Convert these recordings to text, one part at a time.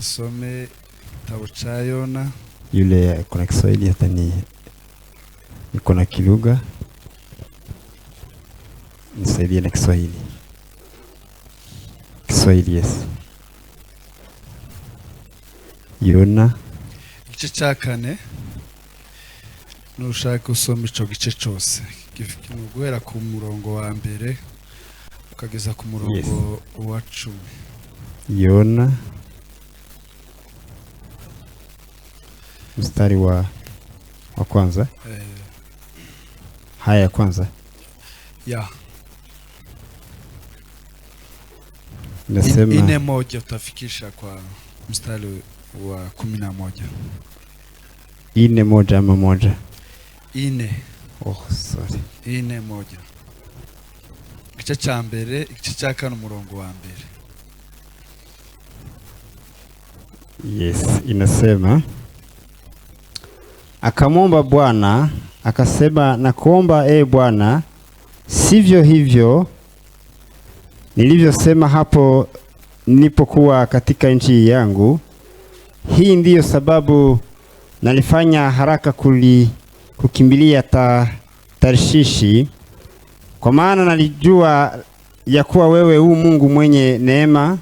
asome kitabu cha Yona. Yule kuna Kiswahili hata niko na kilugha, nisaidie na Kiswahili. Kiswahili, yes. Yona igice cya 4 nushaka usoma ico gice cyose guhera ku murongo wa mbere ukageza ku murongo wa 10. Yona mstari wa kwanza. Haya kwanza. Ya. Nasema ine moja utafikisha kwa mstari wa 11. Ine moja ama moja? Ine. Oh, sorry. Ine moja. Igice cya mbere, igice cya 4 umurongo wa mbere. Yes, inasema akamwomba Bwana akasema, nakuomba Bwana, sivyo hivyo nilivyosema hapo nilipokuwa katika nchi yangu. Hii ndiyo sababu nalifanya haraka kukimbilia Tarshishi, kwa maana nalijua ya kuwa wewe u Mungu mwenye neema,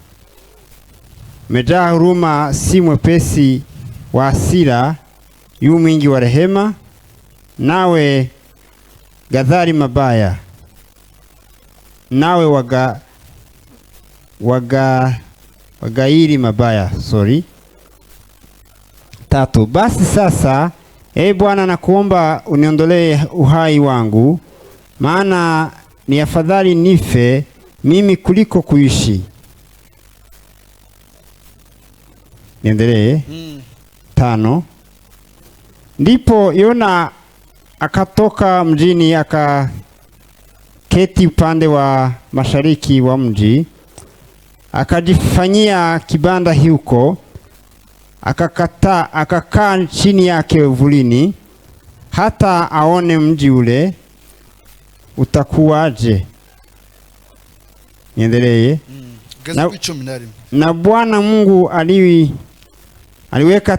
umejaa huruma, si mwepesi wa hasira, yu mwingi wa rehema, nawe gadhari mabaya, nawe wagairi mabaya. 3. Basi sasa, Bwana, nakuomba uniondolee uhai wangu, maana ni afadhali nife mimi kuliko kuishi. Niendelee. 5. Ndipo Yona akatoka mjini akaketi upande wa mashariki wa mji, akajifanyia kibanda huko, akakaa chini yake uvulini hata aone mji ule utakuwaje. Niendelee. Na Bwana Mungu aliweka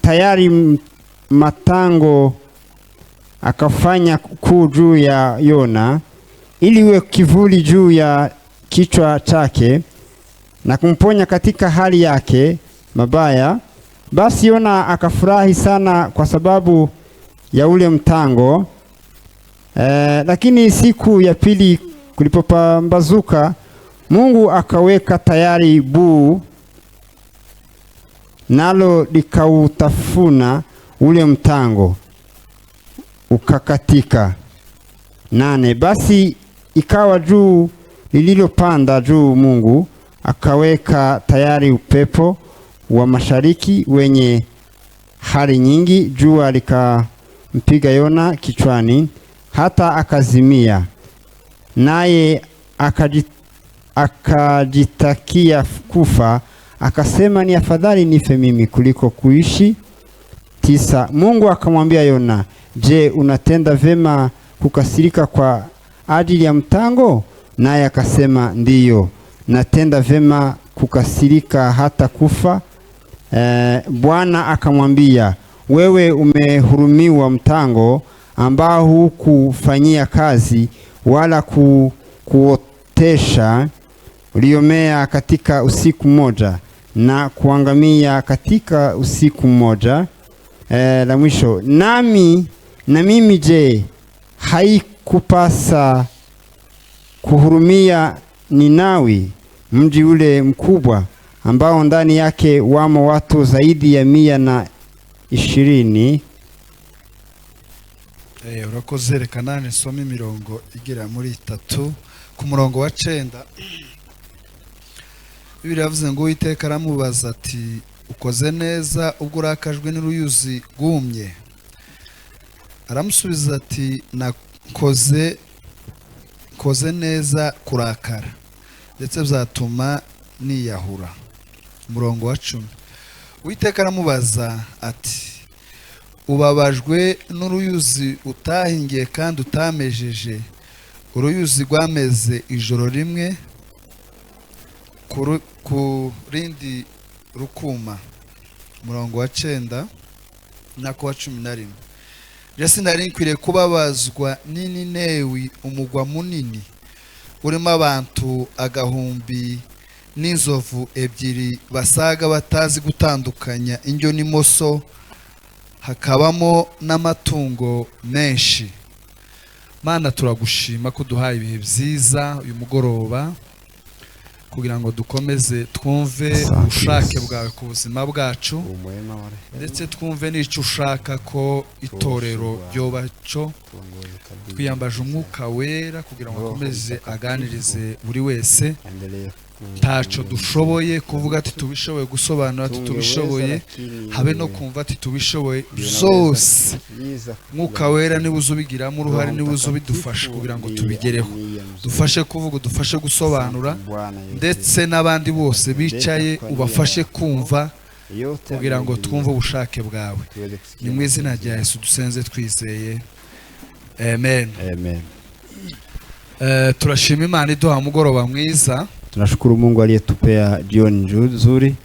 tayari matango, akafanya kuu juu ya Yona ili iwe kivuli juu ya kichwa chake na kumponya katika hali yake mabaya. Basi Yona akafurahi sana kwa sababu ya ule mtango. Lakini siku ya pili kulipopambazuka, Mungu akaweka tayari buu, nalo likautafuna ule mtango ukakatika. 8. Basi ikawa juu lililopanda juu, Mungu akaweka tayari upepo wa mashariki wenye hari nyingi, jua likampiga Yona kichwani hata akazimia, naye akajitakia kufa, akasema, ni afadhali nife mimi kuliko kuishi. 9. Mungu akamwambia Yona, je, unatenda vema kukasirika kwa ajili ya mtango? Naye akasema, ndiyo, natenda vema kukasirika hata kufa. Bwana akamwambia, wewe umehurumiwa mtango ambao hukufanyia kazi wala kuotesha, uliomea katika usiku mmoja na kuangamia katika usiku mmoja. La mwisho, na mimi je, haikupasa kuhurumia Ninawi, mji ule mkubwa ambao ndani yake wamo watu zaidi ya 120? Urakoze. Reka nane nsome imirongo igera muri 3 ku murongo wa 9. Bibiliya yavuze ngo Uwiteka aramubaza ati, ukoze neza ubwo urakajwe n'uruyuzi rwumye? Aramusubiza ati, nakoze neza kurakara, ndetse bizatuma niyahura. Umurongo wa 10. Uwiteka aramubaza ati, ubabajwe n'uruyuzi utahingiye kandi utamejeje, uruyuzi rwameze ijoro rimwe ku rindi Rukuma umurongo wa 9 na kuwa 11. Jesi nari nkwiriye kubabazwa n'Ninewi, umugwa munini urimo abantu agahumbi n'inzovu ebyiri basaga batazi gutandukanya indyo n'imoso, hakabamo n'amatungo menshi. Mana, turagushima ko duhaye ibihe byiza uyu mugoroba kugira ngo dukomeze twumve ubushake bwawe ku buzima bwacu, ndetse twumve n'icyo ushaka ko itorero ryobaco. Twiyambaje umwuka wera kugira ngo akomeze aganirize buri wese. Taco dushoboye kuvuga ati tubishoboye, gusobanura ati tubishoboye, habe no kumva ati tubishoboye. Zose mwuka wera niwe uzubigiramo uruhare, niwe uzubidufasha kugira ngo tubigereho. Dufashe kuvuga, dufashe gusobanura, ndetse n'abandi bose bicaye ubafashe kumva kugira ngo twumve ubushake bwawe. Ni mu izina rya Yesu dusenze twizeye, amen. Turashima Imana iduha mugoroba mwiza. Tunashukuru Mungu aliyetupea jioni nzuri.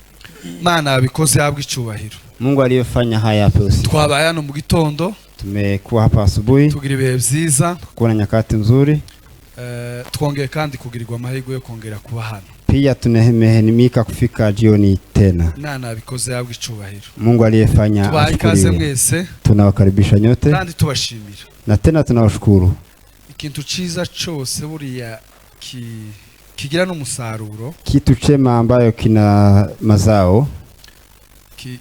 Mana abikoze habwe icyubahiro. Mungu aliyefanya haya hapo usiku. Twabaye hano mu gitondo. Tumekuwa hapa asubuhi. Tugira ibihe byiza. Tukuna nyakati nzuri. Twongeye kandi kugirirwa amahirwe yo kongera kuba hano. Pia tunahenemika kufika jioni tena. Nana abikoze habwe icyubahiro. Mungu aliyefanya. Tubaye ikaze mwese. Tunawakaribisha nyote. Kandi tubashimira. Na tena tunawashukuru. Ikintu ciza cyose buriya kigira n'umusaruro, kitu chema ambayo kina mazao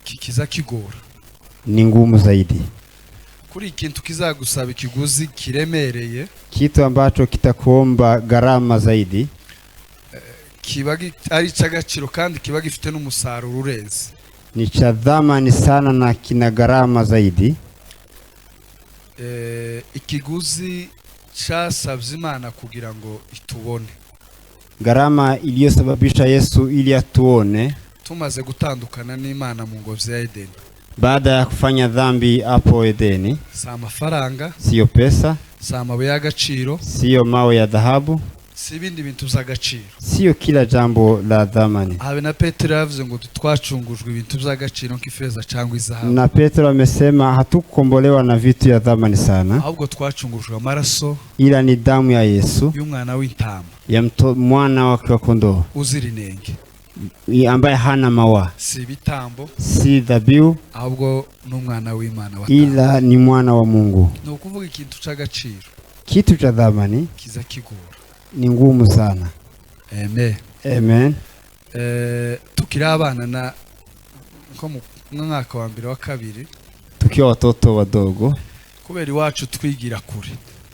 kiza kigora, ni ngumu zaidi. Kuri ikintu kizagusaba ikiguzi kiremereye, kitu ambacho kitakuomba gharama zaidi, kiba ari cy'agaciro kandi kiba gifite n'umusaruro urenze, ni cha thamani sana na kina gharama zaidi. Ikiguzi cyasabye Imana kugira ngo itubone, gharama iliyosababisha Yesu ili atuone tumaze gutandukana n'Imana mu ngobyi ya Edeni. Baada ya kufanya dhambi hapo Edeni, si amafaranga, sio pesa, si amabuye y'agaciro, sio mawe ya dhahabu, si ibindi bintu by'agaciro, sio kila jambo la dhamani. Habe na Petero yavuze ngo twacungujwe ibintu by'agaciro nk'ifeza cyangwa izahabu. Na Petero amesema hatukombolewa na vitu ya dhamani sana, ahubwo twacungujwe amaraso, ila ni damu ya Yesu, y'umwana w'intama, ya mwana wa kondoo uzira inenge, ambaye hana mawa, si bitambo, si dhabihu, ahubwo n'umwana w'Imana wa ila ni mwana wa Mungu. No kuvuga ikintu cy'agaciro, kitu cha dhamani kiza kigora, ni ngumu sana. Amen. Amen. Tukiri abana na nko mu mwaka wa mbere wa kabiri, tukiwa watoto wadogo, kubera iwacu twigira kure,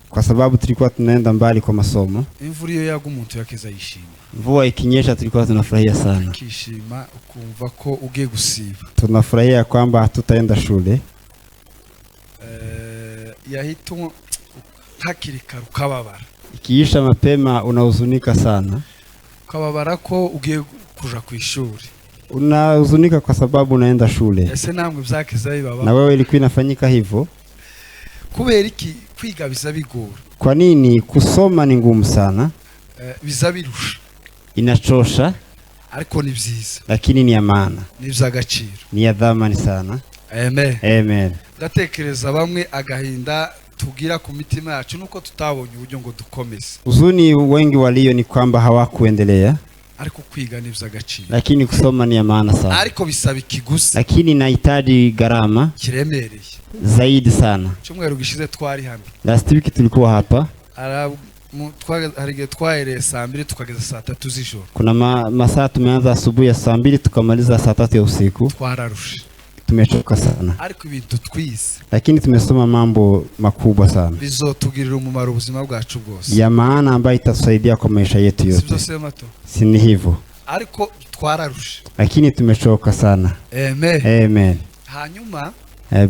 kwa sababu tulikuwa tunaenda mbali kwa masomo. Imvura iyo yaga umuntu yakeza yishima, mvua ikinyesha tulikuwa tunafurahia sana, kishima ukumva ko ugiye gusiba, tunafurahia kwamba hatutaenda shule. Yahitwa hakirika rukababara, ikiisha mapema unahuzunika sana, ukababara ko ugiye kuja ku ishuri, unahuzunika kwa sababu unaenda shule. Ese namwe byakeza bibaba, na wewe ilikuwa inafanyika hivyo? Kubera iki kwiga biza bigora? Kwa nini? Kusoma ni ngumu sana, biza birusha, inachosha, ariko ni byiza, lakini ni ya maana, ni by'agaciro, ni ya dhamani sana. Amen. Amen. Ndatekereza bamwe agahinda tugira ku mitima yacu nuko tutabonye uburyo ngo dukomeze. Uzuni wengi walio ni kwamba hawakuendelea, ariko kwiga ni by'agaciro, lakini kusoma ni ya maana sana, ariko bisaba ikiguzi, lakini inahitaji gharama kiremereye zaidi sana. Cyumweru gishize twari hano, last week tulikuwa hapa, harige twahereye saa 2 tukageza saa 3 z'ijoro. Kuna masaa tumeanza asubuhi ya saa 2 tukamaliza saa 3 ya usiku. Twararushe, tumechoka sana, ariko ibintu twize, lakini tumesoma mambo makubwa sana, bizotugirira umumaro ubuzima bwacu bwose, ya maana ambayo itatusaidia kwa maisha yetu yote. Sivyo sema to? Si ni hivyo? Ariko twararushe, lakini tumechoka sana. Amen. Amen. Hanyuma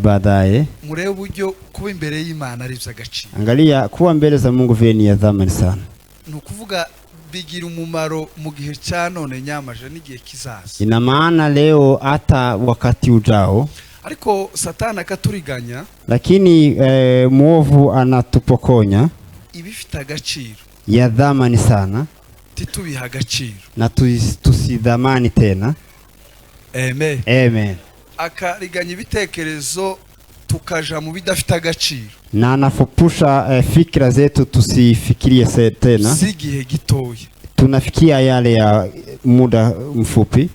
baadaye murebe uburyo kuba imbere y'Imana ari by'agaciro. Angalia kuwa mbele za Mungu vile ni ya thamani sana. Nukuvuga bigira umumaro mu gihe cya none nyamaje n'igihe kizaza. Ina maana leo hata wakati ujao. Ariko Satani akaturiganya, lakini muovu anatupokonya ibifite agaciro, ya thamani sana, titubiha agaciro, na tusidhamani tena. amen Amen. akariganya ibitekerezo tukaja mu bidafite agaciro Na anafupusha fikra zetu tusifikirie tena, si igihe gitoya. tunafikia yale ya muda mfupi.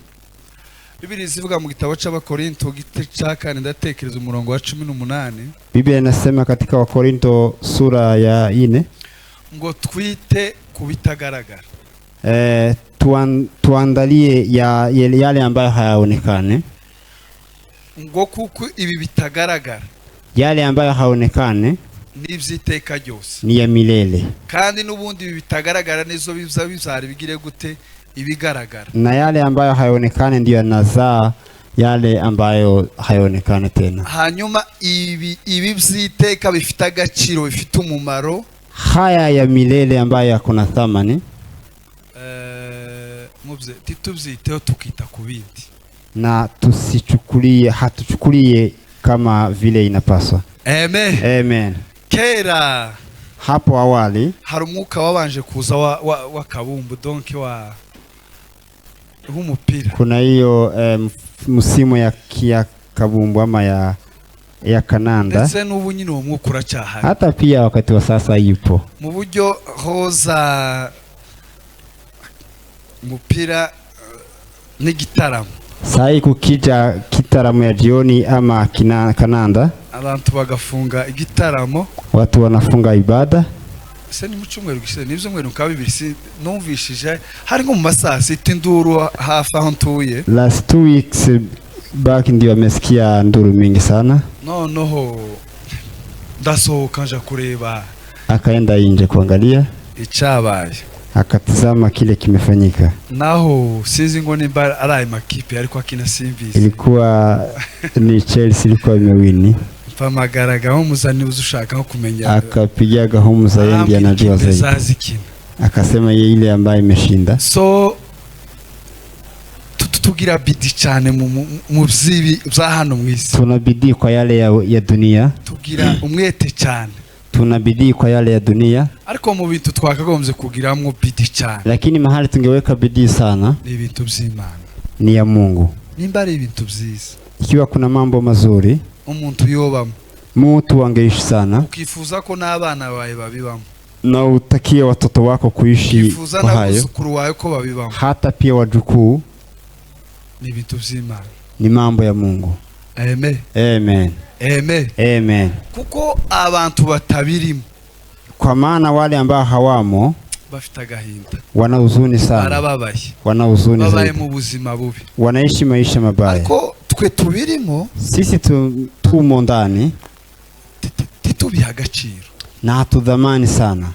Biblia zivuga mu gitabo c'Abakorinto gice ca 4 ndatekereza umurongo wa 18 Biblia inasema katika Wakorinto sura ya 4, ngo twite kubitagaragara. Tuandalie yale ambayo hayaonekane. Ngo kuko ibi bitagaragara, Yale ambayo haonekane n'ivyiteka ryose, ni ya milele, kandi n'ubundi ibi bitagaragara nizo bizari bigire gute ibigaragara. na yale ambayo hayaonekane ndiyo yanazaa yale ambayo hayaonekane tena. Hanyuma ibi vyiteka bifite agaciro, bifite umumaro, Haya ya milele ambayo yakuna thamani, muvye tituvyiteho tukita kubindi, na hatuchukulie kama vile inapaswa. amen Amen. Kera Hapo awali hari umwuka wabanje kuza wa kabumbu, donc wa umupira. kuna hiyo msimu ya kabumbu ama ya kananda, Ndetse n'ubu nyine uwo mwuka uracyahari, hata pia wakati wa sasa yupo. mu buryo hoza umupira n'igitaramo. Sai kukija kitaramu ya jioni ama kananda, Abantu bagafunga igitaramo, watu wanafunga ibada. se ni mu cyumweru gishize nivyo mwenu ka bibiri, si numvishije hari nko mu masaa 6 induru hafi aho ntuye. Last 2 weeks back ndio amesikia nduru mingi sana, noneho ndasohoka nja kureba, akaenda nje kuangalia, icabaye akatizama kile kimefanyika. naho sinzi ngo nimba ari makipe ariko akina simbizi, Ilikuwa ni Chelsea ilikuwa imewini, mpamagaraga ho muzani uzushaka nko kumenya, akapigaga home zaidi anajua zaidi, akasema yeye ile ambaye imeshinda. So tugira bidi cyane mu byibi bya hano mwisi, Tunabidii kwa yale ya dunia, tugira umwete cyane, tunabidii kwa yale ya dunia, ariko mu bintu twakagombye kugiramwo bidi cyane, lakini mahali tungeweka bidii sana ni ibintu by'Imana, ni ya Mungu. nimba ari ibintu byiza, Ikiwa kuna mambo mazuri umuntu yobamo, mtu angeishi sana, ukifuza ko n'abana bawe babibamo, na utakie watoto wako kuishi ukifuza kwa hayo, n'abuzukuru wawe ko babibamo, hata pia wajukuu. ni ibintu by'Imana, Ni mambo ya Mungu. amen Amen. amen. Amen. Kuko abantu batabirimo Kwa maana wale ambao hawamo bafite agahinda, wana huzuni sana, barababaye, wana huzuni babaye zaidi, mu buzima bubi, wanaishi maisha mabaya. ariko twe tubirimo Sisi tumo ndani titubiha agaciro, na hatudhamani sana.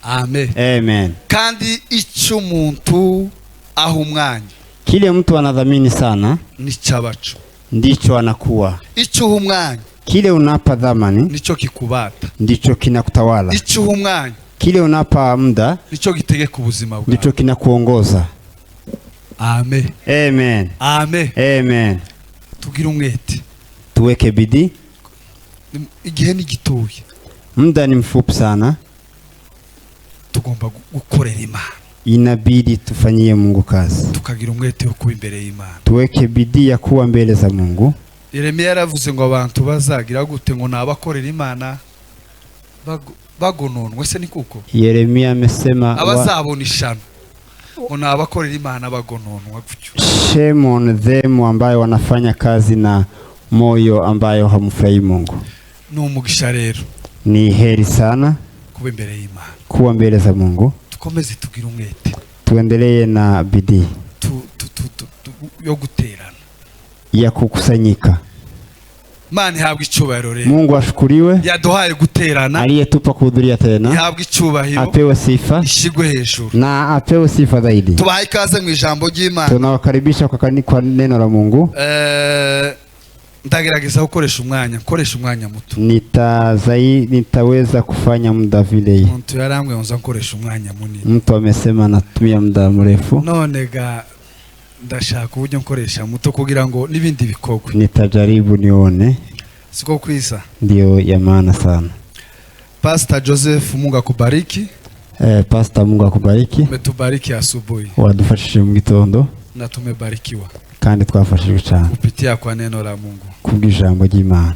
amen. Amen. Kandi icyo umuntu aho umwanya Kile mtu anadhamini sana nicyabacu, ndicho anakuwa. icyo uha umwanya Kile unapa dhamani nicyo kikubata, ndicho kinakutawala. icyo uha umwanya Kile unapa muda nicyo gitegeka ubuzima bwawe, ndicho kinakuongoza. amen Amen. amen. Amen. Tugira umwete, Tuweke bidii. igihe ni gitoya, Muda ni mfupi sana, tugomba gukorera Imana, inabidi tufanyie Mungu kazi. tukagira umwete wo kuba imbere y'Imana. Tuweke bidii ya kuwa mbele za Mungu. Yeremiya yaravuze ngo abantu bazagira gute ngo nabakorera Imana bagononwe, se ni kuko Yeremia amesema abazabona ishano ngo nabakorera Imana bagononwa gutyo. shame on them ambayo wanafanya kazi na moyo ambayo hamfurahi Mungu. Ni umugisha rero, Ni heri sana kuba imbere y'Imana, kuwa mbele za Mungu. tukomeze tugira umwete, Tuendelee na bidii yo guterana, ya kukusanyika. Imana ihabwa icyubahiro rero, Mungu ashukuriwe, yaduhaye guterana, aliyetupa kuhudhuria tena, ihabwa icyubahiro, apewe sifa ishigwe hejuru. na apewe sifa zaidi. Tubahaye ikaze mu ijambo ry'Imana. Tunawakaribisha kwa neno la Mungu. Ndagerageza gukoresha umwanya muto. Nitaweza kufanya muda vile. Umuntu yarambwe nza nkoresha umwanya munini. Mtu amesema natumia muda mrefu. None ga ndashaka uburyo nkoresha muto kugira ngo nibindi bikogwe. Nitajaribu nione. Siko kwisa. Ndio ya maana sana. Pastor Joseph, Mungu akubariki. Pastor, Mungu akubariki. Umetubariki asubuhi. Wadufashije mu gitondo. Na tumebarikiwa. kandi twafashijwe cyane kupitia kwa neno la Mungu. kubw'ijambo ry'Imana.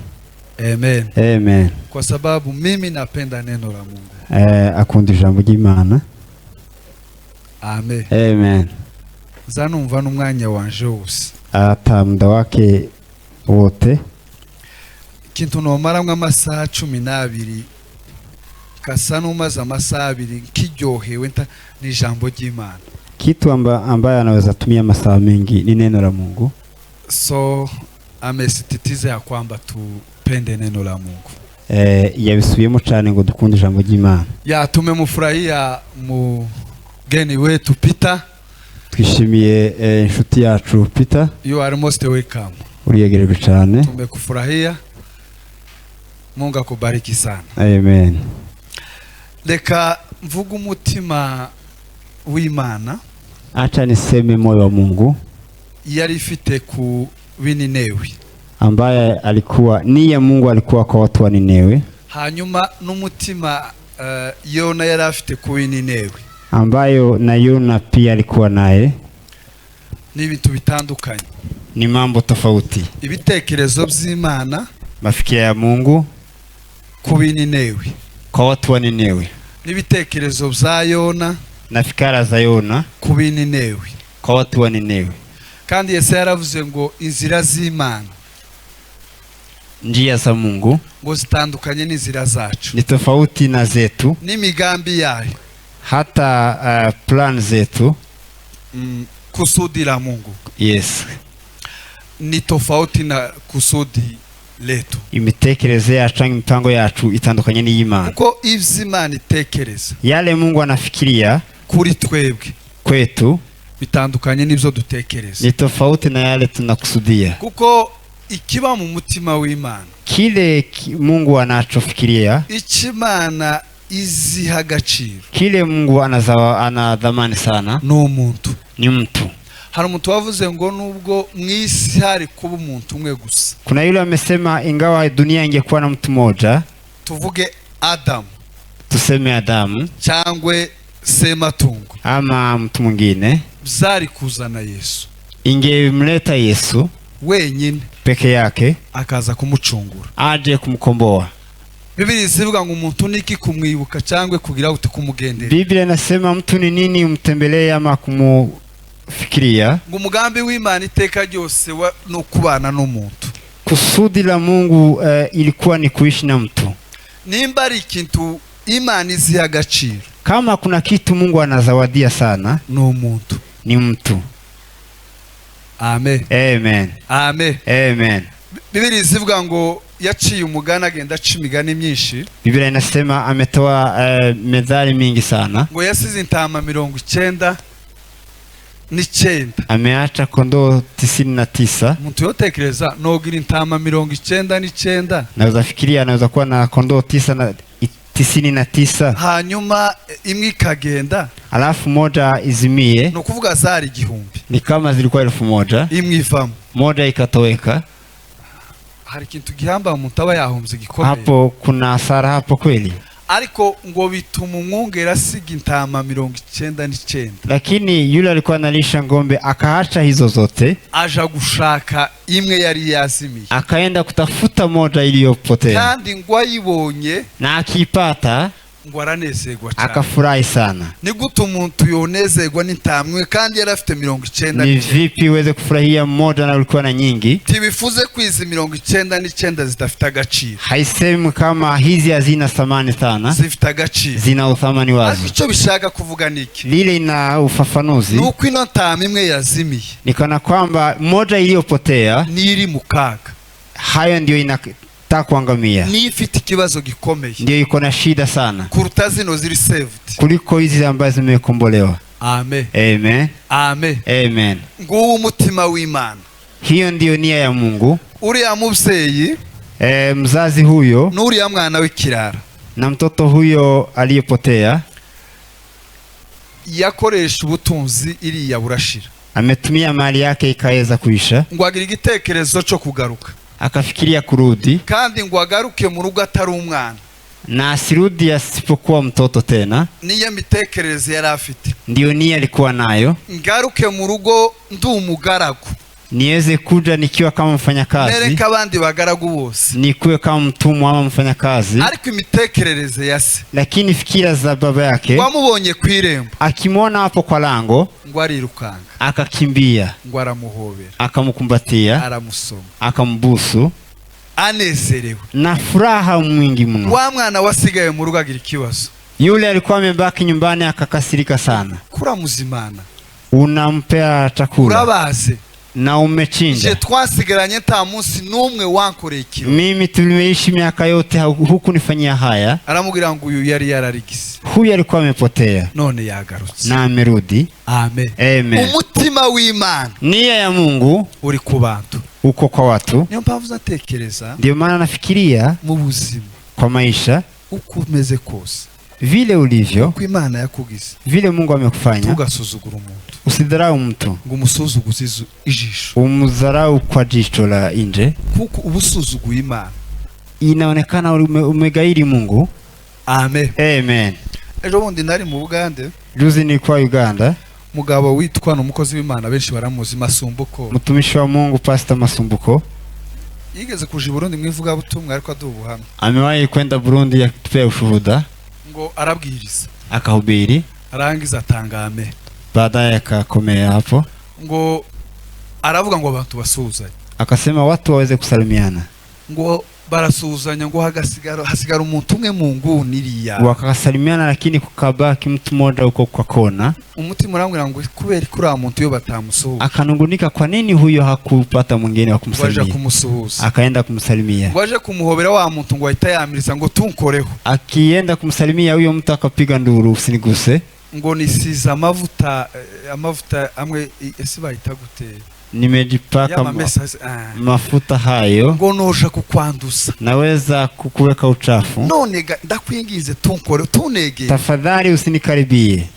Amen. Amen. Kwa sababu mimi napenda neno la Mungu. Akunda ijambo ry'Imana. Amen. Amen. Zanumva n'umwanya wanje wose. Ata muda wake wote. Kintu nomaramwe amasaha 12 kasa numaze amasaha 2 kiryohewe ni ijambo ry'Imana. Kitu ambaye anaweza tumia masaa mengi ni neno la Mungu. So amesisitiza ya kwamba tupende neno la Mungu. Yabisubiyemo cyane ngo dukunde ijambo ry'Imana. Ya tumemufurahia mugeni wetu Peter. Twishimiye inshuti yacu Peter. You are most welcome. Uriyegereje cyane. Tumekufurahia. Mungu akubariki sana. Amen. Leka mvuga umutima w'Imana. Acha niseme moyo wa Mungu yari ifite ku Bininewi, ambaye alikuwa nia Mungu alikuwa kwa watu wa Ninewi. Hanyuma n'umutima Yona yari afite ku Bininewi, ambayo na Yona pia alikuwa naye. Ni ibintu bitandukanye, ni mambo tofauti. Ibitekerezo by'Imana, mafikira ya Mungu ku Bininewi, kwa watu wa Ninewi, n'ibitekerezo bya Yona na fikara za Yona ku Bininewi, kwa watu wa Ninewi. Kandi Yesu yaravuze ngo inzira z'Imana, njia za Mungu ngo zitandukanye n'inzira zacu, ni tofauti na zetu, n'imigambi yayo, hata plan zetu, kusudi la Mungu, yes, ni tofauti na kusudi letu. Imitekereze yacu, imipango yacu itandukanye n'iy'Imana. Kuko ivy'Imana itekereza, yale Mungu anafikiria kuri twebwe, kwetu, bitandukanye n'ibyo dutekereza, ni tofauti na yale tunakusudia. Kuko ikiba mu mutima w'Imana, kile Mungu anachofikiria, Imana iziha agaciro, kile Mungu anadhamani sana, n'umuntu, ni mtu. Hari umuntu wavuze ngo nubwo mwisi hari kuba umuntu umwe gusa. Kuna yule amesema ingawa dunia ingekuwa na mtu mmoja, tuvuge Adam, tuseme Adamu, cyangwe Sematungo, ama mtu mwingine, byari kuzana Yesu, ingemleta Yesu wenyine peke yake, akaza kumucungura, aje kumkomboa. Biblia isivuga ngo umuntu niki kumwibuka cyangwe kugira ute kumugendera. Biblia inasema mtu ni nini umtembelee ama kumufikiria. Ngo umugambi w'Imana iteka ryose no kubana n'umuntu. Kusudi la Mungu ilikuwa ni kuishi na mtu. Nimba ari ikintu Imana iziha agaciro, kama kuna kitu Mungu anazawadia sana, n'umuntu, ni mtu. Amen. Amen. Amen. Amen. Biblia isivuga ngo yaciye umugani agenda aca imigani myinshi. Biblia inasema ametoa methali mingi sana. Ngo yasize intama 99, ameacha kondoo 99. Mtu yotekereza nogira intama 99. Naweza fikiria anaweza kuwa na kondoo 99. Hanyuma imwe ikagenda, alafu moja izimie. No kuvuga zari 1000. Ni kama zilikuwa 1000. Imwe ivamo, moja ikatoweka. Hari kintu gihamba mutaba yahomze gikomeye. Hapo kuna hasara hapo kweli. Ariko ngo bituma umwongera asiga intama 99. Lakini yule alikuwa analisha ngombe akaacha hizo zote, aja gushaka imwe yari yazimiye, akaenda kutafuta moja iliyopotea. Kandi ngo ayibonye, na akipata, ngo aranezerwa cyane, akafurahi sana. Ni gute umuntu yonezerwa n'intamwe kandi yarafite 99? Ni vipi uweze kufurahia mmoja na ulikuwa na nyingi? Tibifuze kwizi 99 zitafita agaciro. Haisemi kama hizi hazina thamani sana, zifita agaciro, zina uthamani wazo. Icyo bishaka kuvuga niki? Lile ina ufafanuzi. Nuko ino ntama imwe yazimiye, nikana kwamba moja iliyopotea ni iri mu kaga. Hayo ndio kuangamia. Ni ifite ikibazo gikomeye, ndio iko na shida sana kuruta zino ziri saved, kuliko hizi ambazo zimekombolewa. Amen. Amen. Amen. Amen. Nguwo umutima w'Imana. Hiyo ndio nia ya Mungu. Uriya mubyeyi, mzazi huyo, n'uriya mwana w'ikirara, na mtoto huyo aliyepotea, yakoresha ubutunzi iriya burashira. Ametumia mali yake ikaweza kuisha. Ngo agira igitekerezo cyo kugaruka, akafikiria kurudi, kandi ngo agaruke mu rugo atari umwana, na asirudi asipokuwa mtoto tena. Niyo mitekerereze yari afite, ndio nia alikuwa nayo. Ngaruke mu rugo ndi umugaragu, niweze kuja nikiwa kama mfanyakazi, nereka abandi bagaragu bose, nikuwe kama mtumwa ama mfanyakazi. Ariko imitekerereze ya se, lakini fikira za baba yake, wamubonye ku irembo, akimwona hapo kwa lango, ngo arirukanga, akakimbia, ngo aramuhobera, akamkumbatia, aramusoma, akambusu, anezerewe na furaha mwingi mno. Wa mwana wasigaye mu rugo agira ikibazo, yule alikuwa amebaki nyumbani akakasirika sana. kuramuzimana, unampea chakula, urabaze na umechinja. Je twasigaranye nta munsi numwe wankoreye ikibi, mimi tumeishi miaka yote huku nifanyia haya. Aramubwira ngo uyu yari yararigise, huyu alikuwa amepotea, none yagarutse, na amerudi. Amen. Amen. Umutima w'Imana, nia ya Mungu uri ku bantu, uko kwa watu. niyo mpamvu zatekereza, ndio maana nafikiria mu buzima, kwa maisha, uko umeze kose, vile ulivyo, uko Imana yakugize, vile Mungu amekufanya, tugasuzugura umuntu, usidharau mtu, ngo umusuzuguze ijisho, umudharau kwa jicho la nje, kuko ubusuzuguye Imana, inaonekana umegairi Mungu. Amen. Amen. Ejo bundi nari mu Bugande, juzi nilikuwa Uganda, mugabo witwa n'umukozi w'Imana benshi baramuzi, Masumbuko, mtumishi wa Mungu Pastor Masumbuko, yigeze kuja i Burundi mwivuga butumwa, ariko aduha ubuhamya. Amewahi kwenda Burundi yakitupea ushuhuda, ngo arabwiriza, akahubiri, arangiza atanga amen, baadaye akakomea hapo, ngo aravuga ngo abantu basuhuzanya, akasema watu waweze kusalimiana, ngo barasuhuzanya, ngo hasigara umuntu umwe mu nguni iriya, wakasalimiana, lakini kukabaki mtu mmoja huko kwa kona. Umutima urambwira ngo kubera kuri a muntu yo batamusuhuza, akanungunika, kwa nini huyo hakupata mwingine wa kumsalimia? Waje kumusuhuza, akaenda kumsalimia, waje kumuhobera wa muntu ngo ahita yamiriza ngo tunkoreho, akienda kumsalimia huyo mtu akapiga nduru, usiniguse, ngo nisiza amavuta amwe, ese bahita gute, nimejipaka mafuta hayo, ngo noja kukwanduza, naweza kukuweka uchafu, none ndakwingize tunkore, tunege, tafadhali usinikaribie.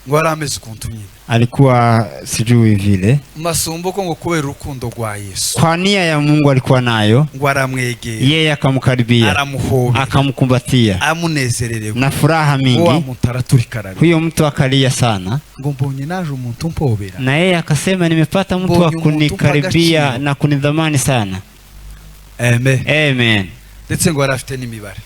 ngo arameze ukuntu nyine, alikuwa sijui vile. Masumbuko ngo kubera urukundo rwa Yesu, kwa nia ya Mungu alikuwa nayo, ngo aramwegera, yeye akamkaribia, aramuhobera, akamkumbatia, amunezererewe na furaha mingi. Huyo mtu akalia sana, ngo mbonye naje umuntu mpobera, na yeye akasema nimepata mtu wa kunikaribia na kunidhamani sana. Amen. Amen. Ndetse ngo arafite n'imibare,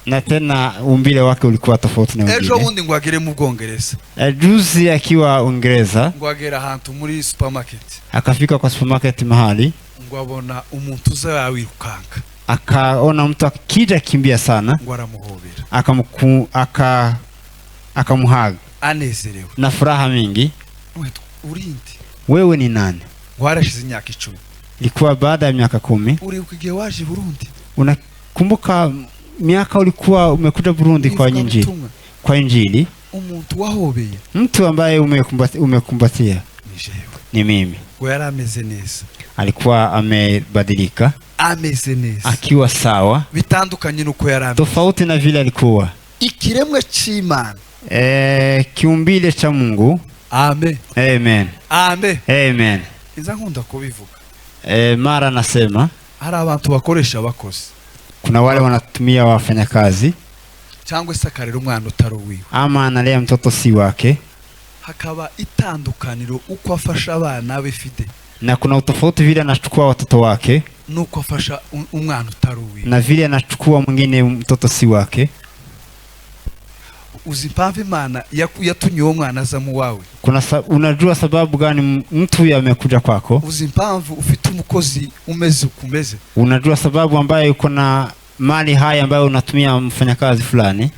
na tena umbile wake ulikuwa tofauti na wengine. Ejo bundi ngo agere mu Bwongereza, juzi akiwa Uingereza, ngo agera ahantu muri supermarket, akafika kwa supermarket mahali, ngo abona umuntu uza yawirukanga, akaona mtu akija kimbia sana, ngo aramuhobera, akamuhaga, anezerewe na furaha mingi. Urindi, wewe ni nani? ngo harashize imyaka 10, ilikuwa baada ya miaka 10. uri ukigiye waje Burundi, unakumbuka miaka ulikuwa umekuja Burundi kwa injili, umuntu wahobeye, mtu ambaye umekumbatia, ni mimi. ngo yarameze neza, alikuwa amebadilika, ameze neza, akiwa sawa, bitandukanye nuko yarameze, tofauti na vile alikuwa. Ikiremwe c'Imana, kiumbile cha Mungu. Amen. Amen. Amen. Amen. Iza nkunda kubivuga, mara nasema hari abantu bakoresha abakozi, kuna wale wanatumia wafanyakazi, cyangwa se akarera umwana utari uwiwe, ama analea mtoto si wake, hakaba itandukaniro uko afasha abana be fide, na kuna utofauti vile anachukua watoto wake, nuko afasha umwana utari uwiwe, na vile anachukua mwingine mtoto si wake. Uzi mpamvu Imana yatunye uwo mwana aza mu wawe? Unajua sababu gani mtu huyu amekuja kwako? Uzi mpamvu ufite umukozi umeze ukumeze? Unajua sababu ambayo uko na mali haya ambayo unatumia mfanyakazi fulani?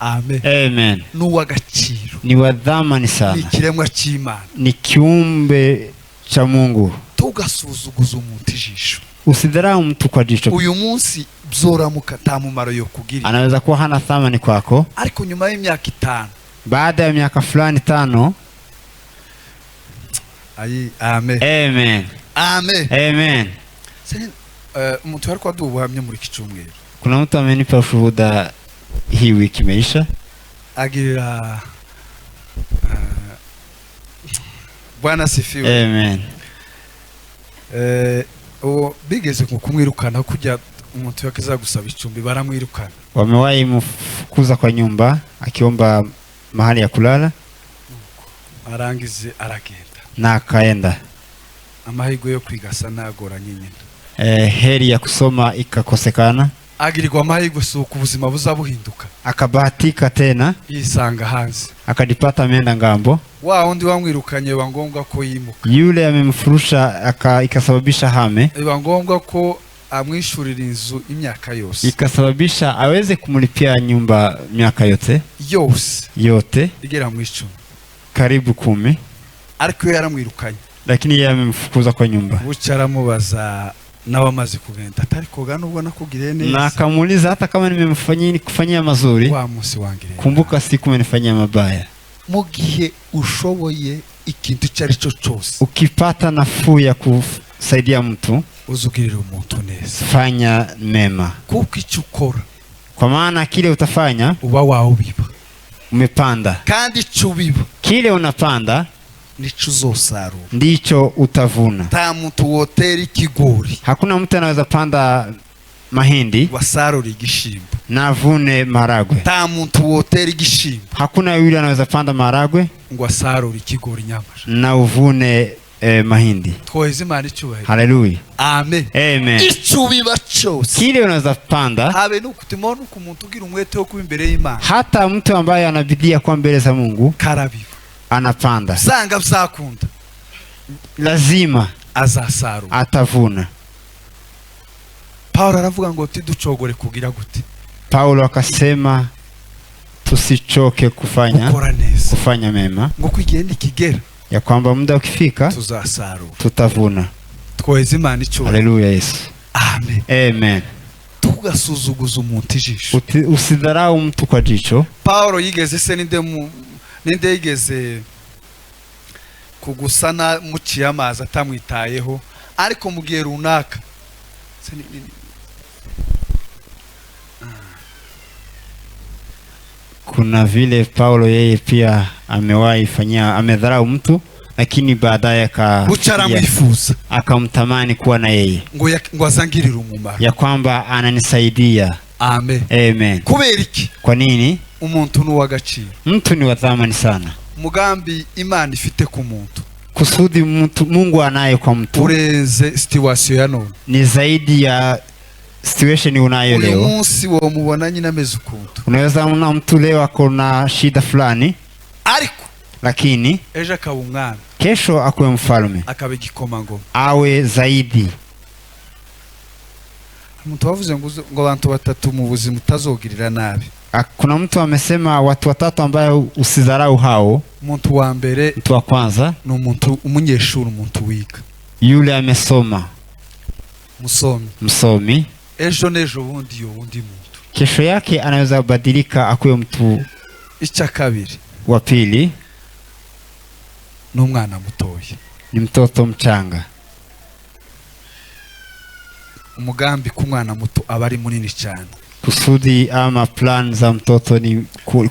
Amen. Amen. Nuwagaciro, ni wa dhamani sana, ni kiremwa c'Imana, ni kiumbe cha Mungu. Tugasuzuguza umuntu ijisho, usidharau mtu kwa jicho. Uyu munsi bzoramuka tamumaro yo kugira, anaweza kuwa hana thamani kwako, ariko nyuma y'imyaka 5, baada ya miaka fulani 5. Amen. Amen. Amen. Amen. Umuntu ariko adubuhamye muri kicumwero, kuna mtu amenipa ushuhuda hii wiki imeisha, agira Bwana sifiwe. Amen. Bigeze kumwirukana kujya umuntu yakiza gusaba icumbi, baramwirukana. Wamewahi mfukuza kwa nyumba akiomba mahali ya kulala, arangize aragenda, na akaenda. amahirwe yo kwiga asa nagoranye nyine. Heri ya kusoma ikakosekana, agirirwa amahirwe suko ubuzima buzabuhinduka, akabahatika tena yisanga hanze, akajipata ameenda ngambo. wa undi wamwirukanye biba ngombwa ko yimuka, Yule amemfurusha ikasababisha hame, biba ngombwa ko amwishurira inzu imyaka yose, ikasababisha aweze kumulipia nyumba miaka yote igera mu 10 karibu 10, ariko yaramwirukanye, lakini yeye amemfukuza kwa nyumba. Bucyaramubaza nawe amaze kugenda, atari koga nubwo nakugiriye neza, Na akamuuliza hata kama nimemfanyia mazuri, wa munsi wangire kumbuka siku umenifanyia mabaya. Mu gihe ushoboye ikintu cyarico cyose, ukipata nafuu ya kusaidia mtu, uzugirira umuntu neza, fanya mema, kuko icyo ukora, kwa maana kile utafanya uba waubiba, umepanda, kandi icyo ubiba, kile unapanda nico uzosarura, ndicho utavuna. ta muntu wotera ikigori, Hakuna mtu anaweza panda mahindi wasarura igishimbo, na avune maragwe. ta muntu wotera igishimbo, Hakuna yule anaweza panda maragwe ngo asarura ikigori nyamara na uvune mahindi. Twoheze Imana icyubahiro. Haleluya. Amen. Amen. Icyo ubiba cyose, Kile unaweza panda, habe nukutima nuko umuntu ugira umwete wo kuba imbere y'Imana, hata mtu ambaye anabidia kwa mbele za Mungu karabiba, anapanda, sanga bizakunda, lazima azasarura, atavuna. Paulo aravuga ngo tiducogore kugira gute, Paulo akasema tusichoke kufanya mema, ngo kwigenda ikigera, ya kwamba muda ukifika tuzasarura, tutavuna. Twoheze Imana icyubahiro. Haleluya Yesu. Amen. Amen. Tugasuzuguza umuntu ijisho, usidharau mtu kwa jicho. Paulo yigeze se ninde yigeze kugusana muciye amazi atamwitayeho, ariko mu gihe runaka kuna vile Paulo yeye pia amewahi fanyia, amedharau mtu lakini baadaye bucaramwifuza, akamtamani kuwa na yeye, ngo azangirire umumaro, ya kwamba ananisaidia. Amen. Amen. Kubera iki? Kwa nini? Umuntu ni uw'agaciro, mtu ni wa thamani sana. Mugambi Imana ifite ku muntu, kusudi Mungu anaye kwa mtu ureze situation ya none, ni zaidi ya situation unayo leo. Uyu munsi wo mubona nyine ameze ukuntu, unaweza una mtu leo ako na shida fulani, ariko lakini ejo akaba umwana, kesho akuwe mfalme, akaba igikomangoma, awe zaidi. Umuntu wavuze ngo abantu batatu mu buzima utazogirira nabi. Kuna mtu amesema watu watatu ambayo usidharau hao. Umuntu wa mbere, mtu wa kwanza ni umuntu umunyeshuri, umuntu wiga, yule amesoma, msomi. Ejo nejo bundi yo bundi muntu, kesho yake anaweza badilika akuwe mtu. Icya kabiri, wa pili, ni umwana mutoya, ni mtoto mchanga. Umugambi ku mwana muto aba ari munini cyane, kusudi ama plan za mtoto ni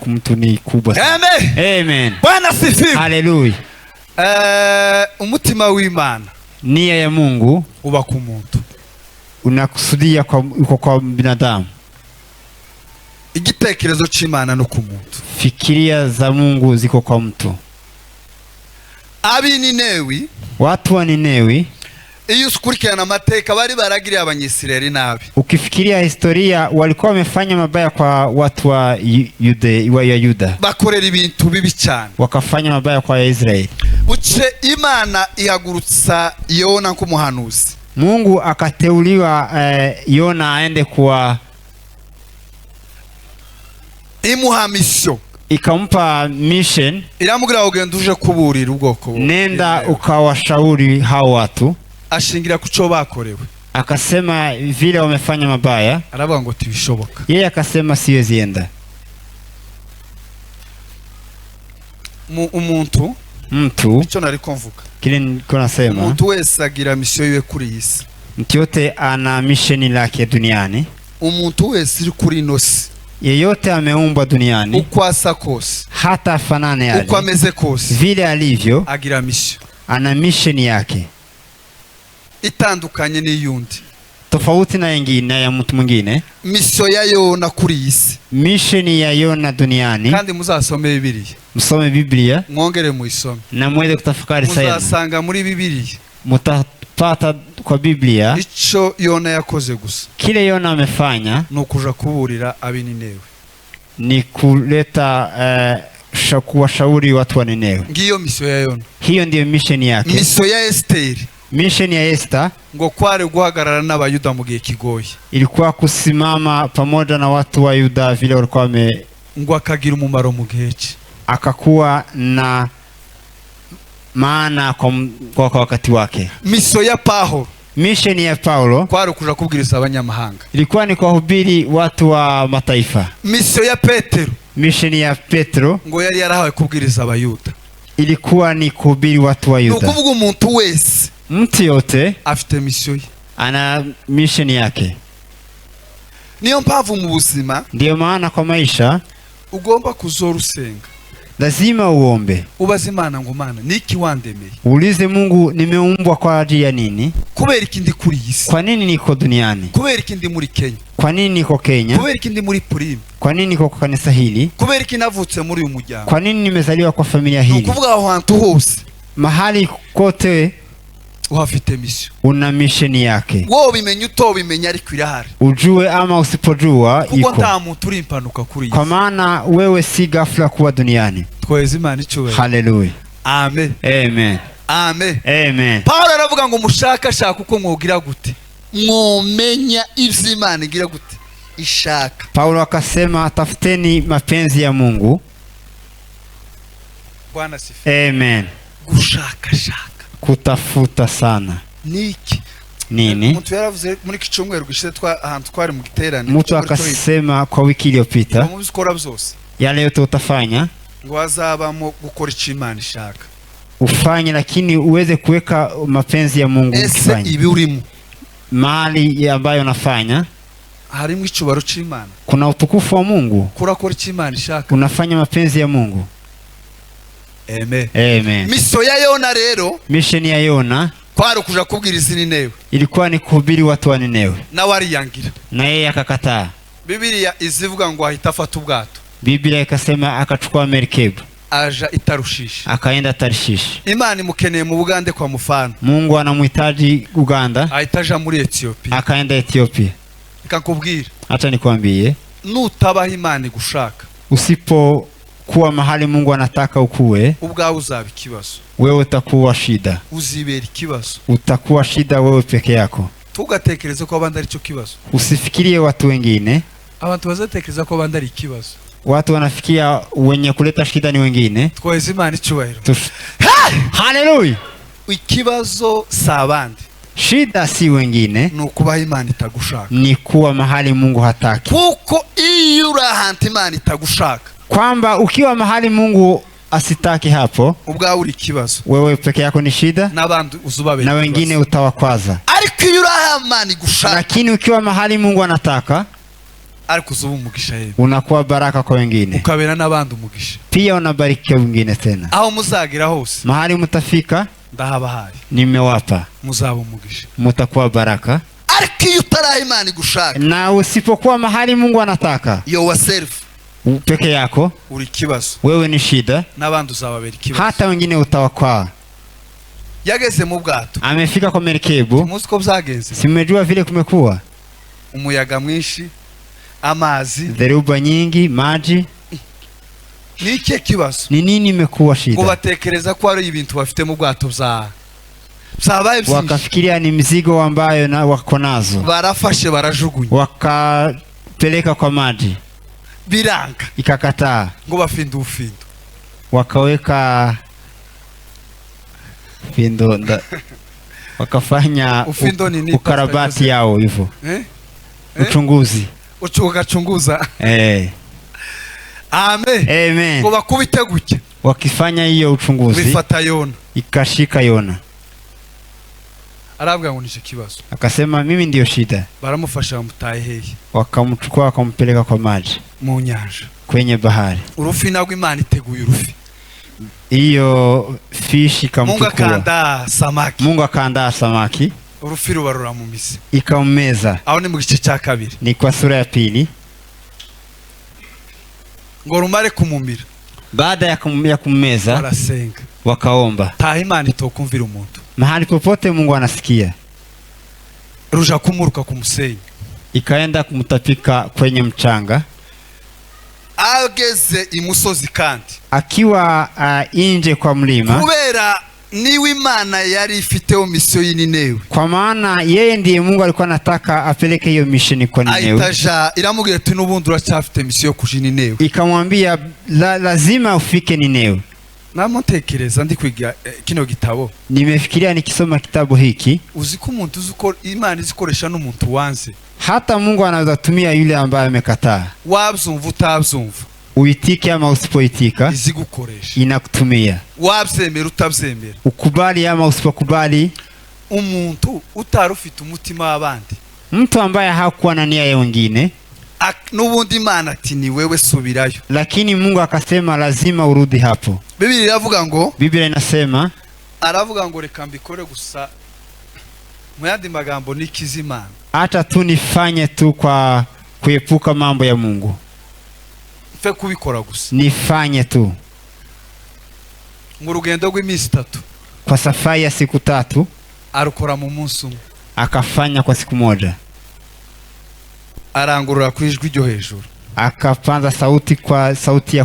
mtu ni kubwa sana. Amen. Amen. Bwana sifiwe. Haleluya. Umutima w'Imana, nia ya Mungu uba ku muntu, unakusudia kwa binadamu. Igitekerezo cy'Imana no ku muntu, fikiria za Mungu ziko kwa mtu. Abi Ninewi, watu wa Ninewi, iyo ukurikirana amateka bari baragiriye abanyisirayeli nabi. Ukifikiria historia, walikuwa wamefanya mabaya kwa watu wa Yuda, bakorera ibintu bibi cyane, wakafanya mabaya kwa Israeli. Buce Imana ihagurutsa Yona nk'umuhanuzi, Mungu akateuliwa Yona aende kwa imuha mission, ikampa mission, iramubwira ugenda uje kuburira ubwoko, nenda ukawashauri hao watu. Ashingira kuco bakorewe, akasema vile wamefanya mabaya, aravuga ngo tibishoboka. Yeye akasema siwezi enda. Mtu icyo nari kumvuga, kile niko nasema, umuntu wese agira mission yiwe kuri isi, mtu yote ana mission lake duniani. Umuntu wese iri kuri inosi, yeyote ameumbwa duniani, uko asa kose, hata afanane yale, uko ameze kose, vile alivyo, agira mission, ana mission yake itandukanye n'iyundi, tofauti na nyingine ya mtu mwingine. Mission ya Yona kuri isi, mission ya Yona duniani. Kandi muzasome Bibiliya, msome Biblia, mwongere muisome na muweze kutafakari sana. Muzasanga muri Bibiliya mutapata kwa Biblia icyo Yona yakoze gusa kile Yona amefanya ni ukuja kuburira ab'Ninewe, ni kuleta kuwashauri watu wa Ninewe. Ngiyo misio ya Yona. Hiyo ndiyo mission yake. Misio ya Esteri, mission ya Esther ngo kwari guhagarara n'abayuda mu gihe kigoye, ilikuwa kusimama pamoja na watu wa Yuda vile walikuwa ngo akagira umumaro mu gihe cye, akakuwa na maana kwa wakati wake. Misio ya Paulo, mission ya Paulo kwari kuja kubwiriza abanyamahanga, ilikuwa ni kuwahubiri watu wa mataifa. Misio ya Petero, mission ya Petro ngo yari yarahawe kubwiriza abayuda, ilikuwa ni kuhubiri watu wa Yuda. Nukuvuga umuntu wese, mtu yote afite misio ye, ana mission yake. Niyo mpamvu mu buzima, ndiyo maana kwa maisha ugomba kuzora usenga, lazima uombe, ubaze Imana ngo Mana niki wandemeye, uulize Mungu nimeumbwa kwa ajili ya nini, kubera iki ndi kuri isi, kwa nini niko duniani, kubera iki ndi muri Kenya, kwa nini niko Kenya, kubera iki ndi muri Prime, kwa nini niko kwa kanisa hili, kubera iki navutse muri uyu muryango, kwa nini nimezaliwa kwa familia hili. Nukuvuga aho hantu hose, mahali kote uhafite mission, una mission yake. wowe bimenye utobimenya ariko irahari, ujue ama usipojua kuko iko, nta muntu uri impanuka kuri kwa maana wewe si ghafla kuwa duniani. Tweze Imana icyubahiro. Haleluya, amen, amen, amen, amen. Paulo aravuga ngo mushakashaka uko mwogira gute, mwomenya ivyo Imana igira gute ishaka. Paulo akasema tafuteni mapenzi ya Mungu. Bwana sifiwe. Amen. Gushakashaka, kutafuta sana niki nini? Mtu yaravuze muri kicumweru gishize ahantu twari mu giterane, mtu akasema kwa wiki iliyopita, mu bizikora byose yale yote utafanya ngo azabamo gukora icyo Imana ishaka, ufanye, lakini uweze kuweka mapenzi ya Mungu ukifanya. Ibi urimo mahali ambayo unafanya harimo icubaro c'Imana, kuna utukufu wa Mungu, kurakora icyo Imana ishaka, unafanya mapenzi ya Mungu. Amen, amen. Misio ya Yona rero, mission ya Yona kwari kuja kubwiriza Ninewe, ilikuwa ni kuhubiri watu wa Ninewe, na wariyangira, na yeye akakataa. Biblia izivuga ngo ahita afata ubwato, Biblia ikasema akachukua merikebu aja i Tarushishi, akaenda Tarshishi. Imana imukeneye mu Bugande kwa mfano, Mungu anamhitaji Uganda, ahita aja muri Ethiopia, akaenda Ethiopia. Ikakubwira, acha nikwambie, nutabaho Imana igushaka, usipokuwa mahali Mungu anataka ukuwe, ubwawe uzaba ikibazo, wewe utakuwa shida, uzibera ikibazo, utakuwa shida wewe peke yako. Tugatekereza ko abandi ari cyo kibazo, usifikirie watu wengine. Abantu bazatekereza ko abandi ari ikibazo, watu wanafikia wenye kuleta shida ni wengine. Tweze Imana icyubahiro. Haleluya. Ikibazo sabandi, shida si wengine, nukubaho Imana itagushaka, ni kuwa mahali Mungu hataki. Kuko iyo uri ahantu Imana itagushaka, kwamba ukiwa mahali Mungu asitaki, hapo ubwawe uri ikibazo, wewe peke yako ni shida, n'abandi uzubabera, na wengine utawakwaza. Ariko iyo uri ahantu Imana igushaka, lakini ukiwa mahali Mungu anataka, ariko uzuba umugisha yeye, unakuwa baraka kwa wengine, ukabera n'abandi umugisha, pia unabarikia wengine tena. Aho muzagira hose, mahali mutafika, ndahabahaye, nimewapa, muzaba umugisha, mutakuwa baraka. Ariko iyo utari Imana igushaka, na usipokuwa mahali Mungu anataka, yourself, peke yako, uri kibazo, wewe ni shida, n'abandi uzababera ikibazo, hata wengine utawakwaa. Yageze mu bwato, amefika kwa merikebu, muzi ko byagenze, simejua vile kumekuwa umuyaga mwinshi, amazi, dheruba nyingi, maji. Niki kibazo, ni nini imekuwa shida? Ngo batekereza ko ari ibintu bafite mu bwato byabaye byinshi, wakafikiria ni mzigo ambayo na wako nazo, barafashe barajugunya, wakapeleka kwa maji, biranga, ikakataa, ngo bafinda ufindo, wakaweka findo wakafanya ukarabati yao hivyo, uchunguzi, ukachunguza. Amen, amen. ngo bakubite gutya, wakifanya hiyo uchunguzi, bifata Yona, ikashika Yona. arabwa ngo nishe kibazo, akasema mimi ndio shida. baramufasha bamutaye hehe, wakamchukua wakampeleka kwa maji, mu nyanja, kwenye bahari. Urufi nagwo Imana iteguye urufi, hiyo fishi kamchukua, Mungu akaandaa samaki, urufi rubarura mu mise, ikammeza. aho ni mu gice cya kabiri, ni kwa sura ya pili. ngo rumare kumumira, Baada ya kummeza barasenga wakaomba. taha Imana itokumvira umuntu Mahali popote Mungu anasikia. ruja kumuruka ku musenyi Ikaenda kumtapika kwenye mchanga. ageze imusozi kandi Akiwa nje kwa mlima, kubera niwe Imana yari ifiteho misiyo y'Ninewe, kwa maana yeye ndiye Mungu alikuwa anataka apeleke hiyo mission kwa Ninewe. Aitaja iramubwira ati n'ubundi uracyafite misiyo kuja Ninewe. Ikamwambia lazima ufike Ninewe. Namutekereza ndi kwiga kino gitabo, Nimefikiria nikisoma kitabu hiki, uziko umuntu uzuko Imana izikoresha n'umuntu wanze. hata Mungu anaweza tumia yule ambaye amekataa. Wabyumva utabyumva, Uitike ama usipoitika, izigukoresha. inakutumia. Wabyemera utabyemera, Ukubali ama usipokubali, umuntu utarufite umutima w'abandi, mtu ambaye hakuwa na nia ya wengine, n'ubundi Imana ati ni wewe subirayo, lakini Mungu akasema lazima urudi hapo. Biblia iravuga ngo, Biblia inasema, aravuga ngo reka mbikore gusa mu yandi magambo nikizimana, hata tu nifanye tu kwa kuepuka mambo ya Mungu, mfe kubikora gusa, nifanye tu. mu rugendo rw'iminsi 3 Kwa safari ya siku 3 arukora mu munsi umwe, akafanya kwa siku moja. arangurura ku ijwi ryo hejuru, Akapanza sauti kwa sauti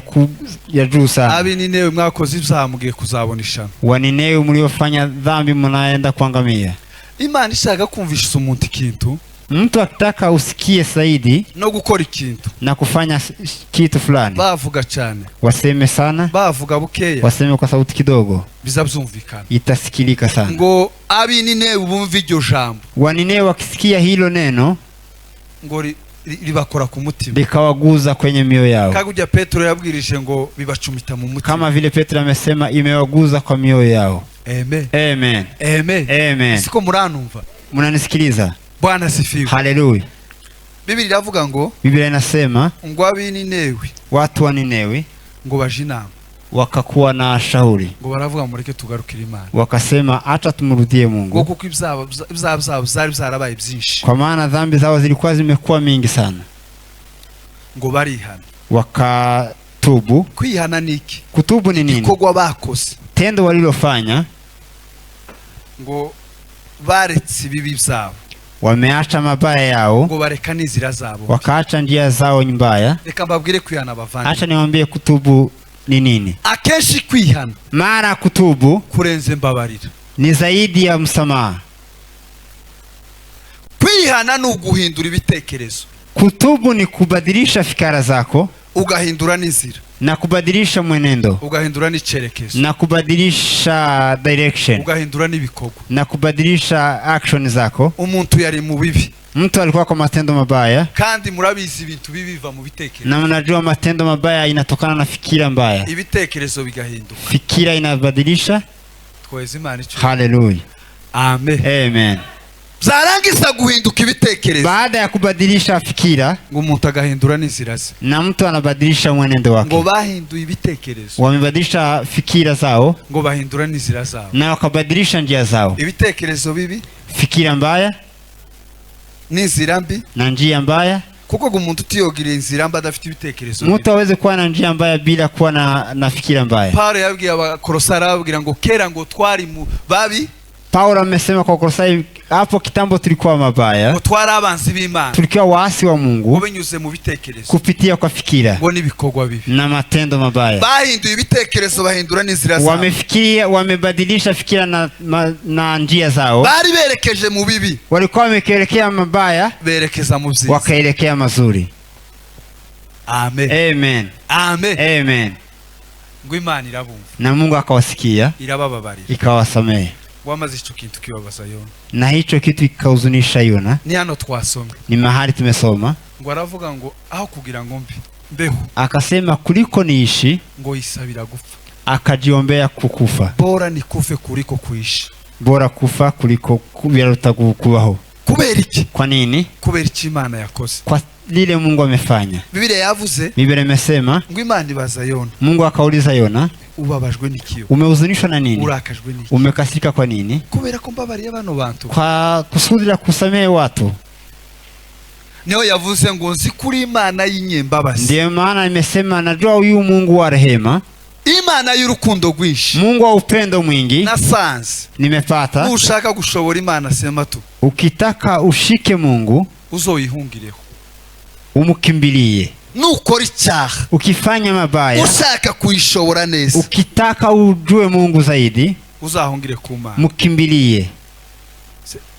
ya juu sana. abi Ninewe mwakoze ibyaha mugiye kuzabona ishano. Waninewe mliofanya dhambi mnaenda kuangamia. Imana ishaka kumvisha umuntu ikintu, Mtu akitaka usikie zaidi no gukora ikintu, na kufanya kitu fulani, bavuga cyane, waseme sana, bavuga bukeya, waseme kwa sauti kidogo, bizabyumvikana, itasikilika sana. ngo abi Ninewe bumva iryo jambo, Waninewe wakisikia hilo neno, ngo ribakora ku mutima, likawaguza kwenye mioyo yao. kagujya Petro yabwirije ngo bibacumita mu mutima, Kama vile Petro amesema imewaguza kwa mioyo yao. amen Amen. amen Amen. siko muranumva? Mnanisikiliza? Bwana sifiwe. Haleluya. Biblia iravuga ngo, Biblia inasema ngo abi Ninewe watu wa Ninewe ngo baje inama, wakakuwa na shauri, ngo baravuga mureke tugarukire Imana, wakasema hata tumrudie ngo Mungu, kuko ibyaha byabo zari byarabaye byinshi, kwa maana dhambi zao zilikuwa zimekuwa mingi sana. ngo barihana. Wakatubu. Kwihana niki? Kutubu ni nini? Igikorwa bakoze, Tendo walilofanya, ngo baretse ibibi byabo, wameacha mabaya yao, ngo bareka n'inzira zabo, wakaacha njia zao mbaya. reka mbabwire kwihana bavandi. Acha niwaambie kutubu ni nini. Akenshi kwihana Mara kutubu kurenze mbabarira, ni zaidi ya msamaha. kwihana ni uguhindura ibitekerezo, Kutubu ni kubadilisha fikara zako ugahindura n'inzira, na kubadilisha mwenendo ugahindura n'icyerekezo, na kubadilisha direction ugahindura n'ibikorwa. na kubadilisha action zako. Umuntu yari mu bibi, Mtu alikuwa kwa matendo mabaya, kandi murabizi ibintu bibi biva mu bitekerezo, na mnajua matendo mabaya inatokana na fikira mbaya. ibitekerezo bigahinduka. Fikira inabadilisha. Tweze Imana icyo. Haleluya. Amen. Amen. Zarangiza guhinduka ibitekerezo, Baada ya kubadilisha fikira, ngo umuntu agahindura n'inzira ze, na mtu anabadilisha mwenendo ngo wake. bahinduye ibitekerezo, Wamebadilisha fikira zao ngo bahindura n'inzira zabo, na wakabadilisha njia zao. ibitekerezo bibi Fikira mbaya n'inzira mbi, na njia mbaya. kuko umuntu utiyogiriye inzira mbi adafite ibitekerezo bibi. Mtu aweze kuwa na njia mbaya bila kuwa na fikira mbaya. Paulo yabwiye Abakolosayi, arababwira ngo kera ngo twari mu babi, Paulo amesema kwa Kolosai, hapo kitambo tulikuwa mabaya, ngo twari abanzi b'Imana, tulikuwa waasi wa ngo Mungu binyuze mu bitekerezo, kupitia kwa fikira ngo n'ibikorwa bibi. na matendo mabaya. Bahinduye ibitekerezo bahindura n'inzira zabo, Wamefikiria, wamebadilisha fikira na njia zao. bari berekeje mu bibi, Walikuwa wameelekea mabaya, berekeza mu byiza. wakaelekea mazuri. Amen Amen. amen. Amen. Ngo Imana irabumva, Na Mungu akawasikia, irabababarira, ikawasamehe. wamaze icyo kintu kibabaza Yona. Na hicho kitu kikahuzunisha Yona. Ni hano twasomye, Ni mahali tumesoma, ngo aravuga ngo aho kugira ngo mbeho, akasema kuliko niishi, ngo yisabira gupfa, akajiombea kukufa. bora nikufe kuliko kuishi. Bora kufa kuliko vyaruta kubaho. Kubera iki? Kwa nini? Kubera iki Imana yakoze, Kwa lile Mungu amefanya. Biblia yavuze, Biblia imesema, ngo Imana ibaza Yona, Mungu akauliza Yona, ubabajwe n'iki? umehuzunishwa na nini? Urakajwe n'iki? Umekasirika kwa nini? Kubera ko mbabariye bano bantu. Kwa kusudi la kusamehe watu. Niyo yavuze ngo nzi kuri Imana y'inyembabazi, Ndiyo maana imesema najua huyu Mungu wa rehema, Imana y'urukundo rwinshi, Mungu wa upendo mwingi, nasanze nimepata. ushaka gushobora Imana sema tu, Ukitaka ushike Mungu, uzoyihungireho. umukimbilie. Nukora icyaha, Ukifanya mabaya, ushaka kuyishobora neza, ukitaka ujue Mungu zaidi, uzahungire ku Mana. mukimbilie.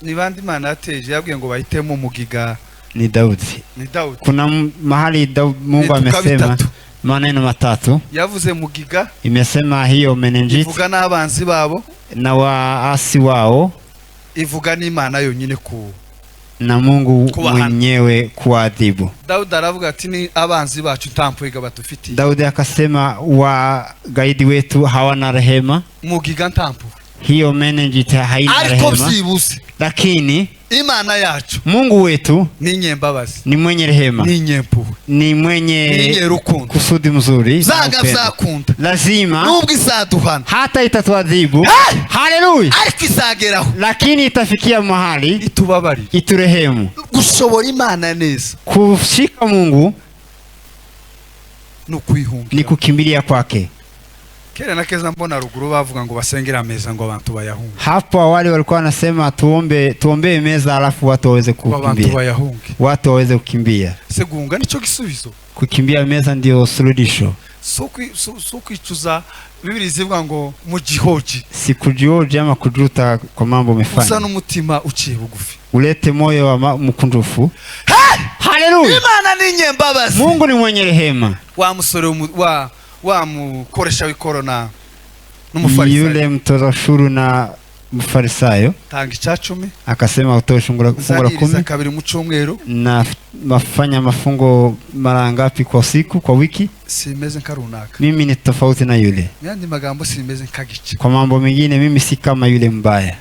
Ni bandi Imana yateje yabwiye ngo bahitemo umugiga? Ni Daudi. Ni Daudi. Kuna mahali Mungu amesema maneno matatu. Yavuze mugiga, Imesema hiyo menenjiti ivuga n'abanzi babo, na waasi wao, ivuga n'Imana yonyine ku na Mungu Kuwahana. mwenyewe kuadhibu. Daudi aravuga ati ni abanzi bacu ntampwega batufitiye. Daudi akasema wagaidi wetu hawana rehema. Mugiga ntampu, Hiyo menenjiti haina ariko rehema, byibuze lakini Imana yacu Mungu wetu ni nyembabazi, ni mwenye rehema, ni nyempuhwe, ni ni mwenye nyerukundo. kusudi mzuri na Zanga upendo. zakunda Lazima nubwo izaduhana, hata itatuadhibu, Hey! haleluya, ariko izageraho lakini itafikia mahali itubabarire. iturehemu. Gushobora Imana neza Kushika Mungu ni ukwihungira. ni kukimbilia kwake. Kera na keza mbona ruguru bavuga ngo basengera ameza ngo abantu bayahunge, Hapo awali walikuwa wanasema tuombee meza alafu watu waweze ngo abantu kukimbia, bayahunge. watu waweze kukimbia. Se guhunga nico gisubizo, Kukimbia meza ndio suluhisho, so kwicuza. Bibiri zivuga ngo mu gihoji si kujioji ama kujuta kwa mambo usa umefanya. n'umutima uciye bugufi. Ulete moyo wa mkunjufu. Haleluya! Imana ni nyembabazi. Mungu ni mwenye rehema. Wa musore wa mukoresha w'ikorona Yule n'umufarisayo mtoza ushuru na mfarisayo tanga icacumi, akasema utoe fungu la uzaririza 10 kabiri mu cyumweru, na mafanya mafungo mara ngapi kwa siku, kwa wiki. simeze nka runaka. Mimi ni tofauti na yule. Yandi magambo simeze nkagice, Kwa mambo mengine mimi si kama yule mbaya,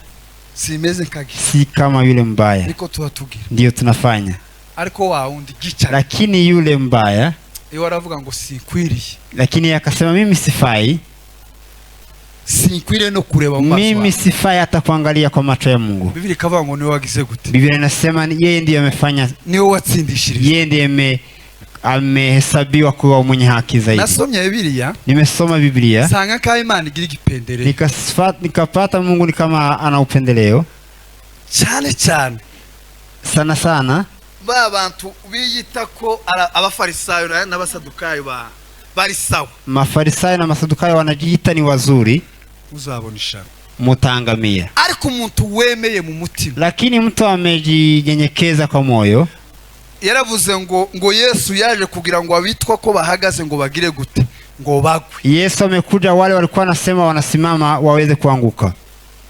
simeze nkagice, si kama yule mbaya. niko tuatugira. Ndio tunafanya, Ariko wa undi gica, lakini yule mbaya, iyo aravuga ngo sinkwiriye, lakini akasema mimi sifai, sinkwiriye no kureba mu maso. mimi sifai hata kuangalia kwa macho ya Mungu. Bibiri kavuga ngo niwe wagize gute, Biblia inasema yeye ndiye amefanya, niwe watsindishirije. yeye ndiye amehesabiwa kuwa mwenye haki zaidi. Nasomye Bibiliya, Nimesoma Biblia sanga ka Imana igira igipendere nikapata Mungu ni kama ana upendeleo cyane cyane. sana sana. Ba bantu biyita ko abafarisayo n'abasadukayo bari sawa, Mafarisayo na Masadukayo wanajiita ni wazuri, uzabona ishano. mutangamia. Ariko umuntu wemeye mu mutima, Lakini mtu amejinyenyekeza kwa moyo, yaravuze ngo Yesu yaje kugira ngo abitwa ko bahagaze ngo bagire gute, ngo bagwe. Yesu amekuja, wale walikuwa nasema wanasimama waweze kuanguka,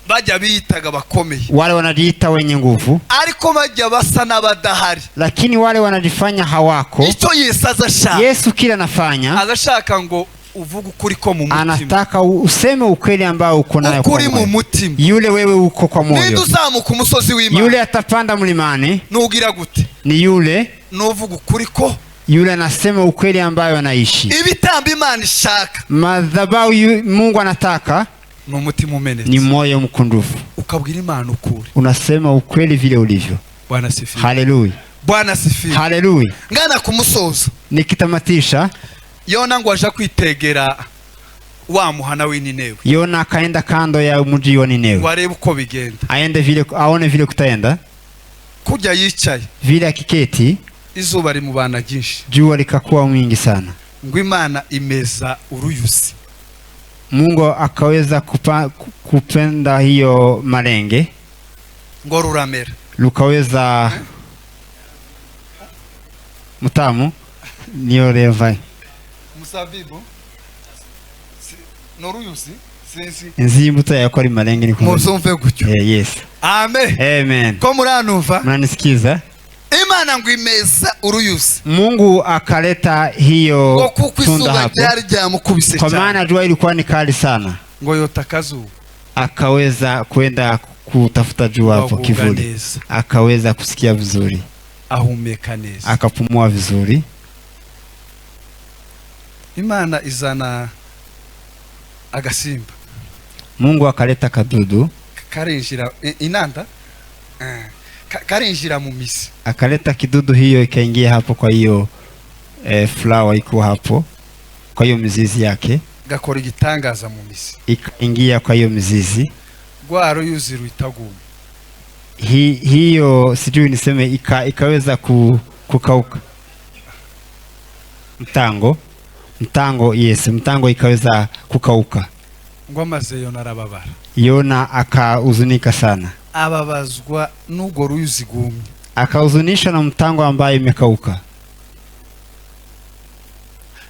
Bajya biyitaga bakomeye, wale wanajiita wenye nguvu, ariko bajya basa n'abadahari. lakini wale wanajifanya hawako. Icyo Yesu azashaka, Yesu kila anafanya, agashaka ngo uvuge ukuri ko mu mutima, anataka useme ukweli ambao uko nayo kwa ukuri mu moyo. mutima. Yule wewe uko kwa Ninde moyo, uzamuka umusozi w'Imana, yule atapanda mlimani, nugira gute, ni yule nuvuga ukuri ko yule anasema ukweli ambayo anaishi. ibitambo Imana ishaka Madhabahu Mungu anataka ni umutima umenetse, ni moyo mkunjufu, ukabwira Imana ukuri. unasema ukweli vile ulivyo. Bwana sifiwe, Haleluya, Bwana sifiwe. haleluya. Ngana kumusozo, Nikitamatisha, Yona ngo aja kwitegera wa muhana w'Ininewe, Yona akaenda kando ya mji wa Ninewe, warebe uko bigenda. aende vile, aone vile kutaenda. Kujya yicaye, Vile akiketi, izuba rimubana ryinshi, jua likakuwa mwingi sana. ngo Imana imeza uruyuzi. Mungu akaweza kupenda hiyo malenge, ngo ruramera, lukaweza mutamu niyo reva musabibu n'uruyuzi sinzi nzi imbuto yako ari malenge ni kumwe. muzumve gutyo. Yes, Amen. amen. Ko muranumva? Mnanisikiza? Imana ngo imeza uruyuzi, Mungu akaleta hiyo ngo kuko tunda izuba hapo, ryari ryamukubise kwa cyane, maana jua ilikuwa ni kali sana, ngo yota akazuba, akaweza kwenda kutafuta jua hapo Wavuga kivuli, neza, akaweza kusikia vizuri, ahumeka neza. akapumua vizuri. Imana izana agasimba, Mungu akaleta kadudu, karinjira inanda, karinjira mu misi, akaleta kidudu, hiyo ikaingia hapo. Kwa hiyo flower iko hapo, kwa hiyo mizizi yake gakora igitangaza mu misi, ikaingia kwa hiyo mizizi rwa ruyuzi ruitaguma. Hiyo sijui niseme ikaweza kukauka. Mtango yes, mtango ikaweza kukauka. Ngo amaze Yona arababara. Yona akahuzunika sana, ababazwa n'ubwo ruyuzi gumye, akahuzunisha na mtango ambaye imekauka.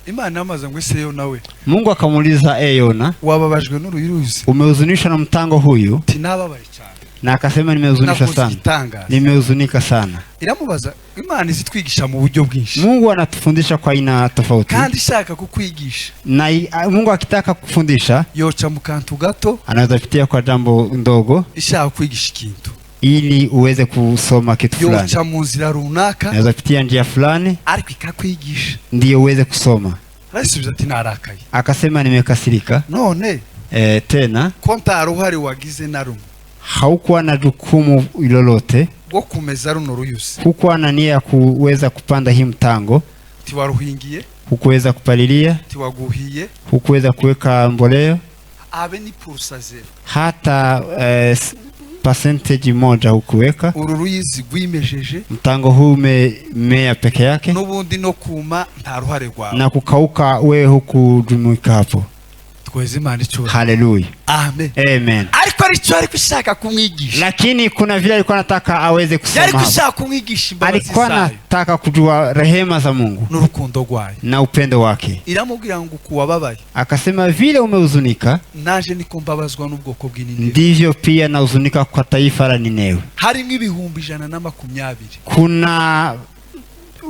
Imana amaze ngo ise Yona we, Mungu akamuuliza Yona, wababajwe n'uruyuzi? Umehuzunisha na mtango huyu? Tinababaye cyane. Na akasema nimehuzunisha sana, nimehuzunika sana. Iramubaza, Imana izitwigisha mu buryo bwinshi. Mungu anatufundisha kwa aina tofauti, kandi shaka kukwigisha. Na Mungu akitaka kufundisha yoca mu kantu gato, anaweza pitia kwa jambo ndogo ishaka kwigisha ikintu, ili uweze kusoma kitu fulani. Yoca mu nzira runaka, anaweza pitia njia fulani ariko ikakwigisha ndio uweze kusoma. Arasubiza ati narakaye. Akasema nimekasirika. None tena ko ntaruhari wagize na rumwe, haukuwa na jukumu lolote bwo kumeza runo ruyuzi, hukuwa na nia ya kuweza kupanda hii mtango, tiwaruhingiye, hukuweza kupalilia, tiwaguhiye, hukuweza kuweka mboleo, abe ni pursa zero, hata percentage moja hukuweka. Uru ruyizi gwimejeje, mtango huu umemea peke yake, n'ubundi no kuma ntaruhare rwawe, na kukauka wewe hukujumuika hapo. Hallelujah. Amen. Amen. Alikuwa kumwigisha, lakini kuna vile alikuwa anataka aweze kusoma. Alikuwa anataka kujua rehema za Mungu n'urukundo rwayo na upendo wake. Iramubwira ngo kuwababaye, akasema vile umehuzunika, naje niko mbabazwa n'ubwoko bw'Ininewe, ndivyo pia nahuzunika kwa taifa la Ninewe. Harimo ibihumbi 120. Kuna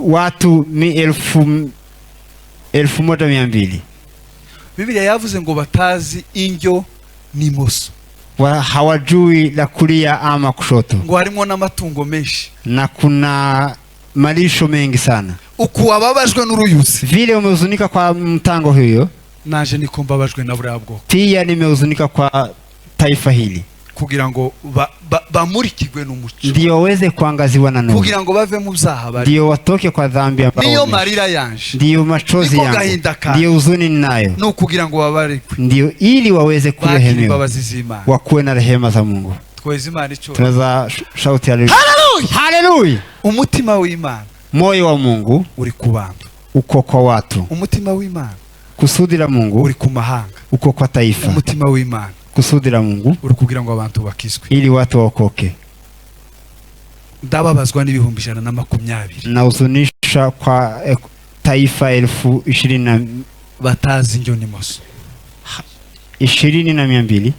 watu 1200. Biblia yavuze ngo batazi indyo n'imoso, hawajui la kulia ama kushoto, ngo harimo n'amatungo menshi, na kuna malisho mengi sana. Ukuwababajwe n'uruyuzi, vile umehuzunika kwa mtango huyo, naje niko mbabajwe na buriya bwoko, pia nimehuzunika kwa taifa hili, kugira ngo bamurikirwe n'umuco, ndio waweze kuangaziwa na nuru, kugira ngo bave mu byaha bari, ndio watoke kwa dhambi ambao, niyo marira yanje, ndio machozi yangu, ndio huzuni ninayo, no kugira ngo babarikwe, ndio ili waweze kurehemewa, wakuwe na rehema za Mungu. Tunaweza shauti haleluya, haleluya. Umutima w'Imana, moyo wa Mungu uri ku bantu, uko kwa watu. Umutima w'Imana, kusudi la Mungu uri ku mahanga, uko kwa taifa. Umutima w'Imana, kusudi la Mungu uri kugira ngo abantu bakizwe, ili watu waokoke. Ndababazwa n'ibihumbi 120, na uzunisha kwa taifa 20 batazi indyo n'imoso, 20,200,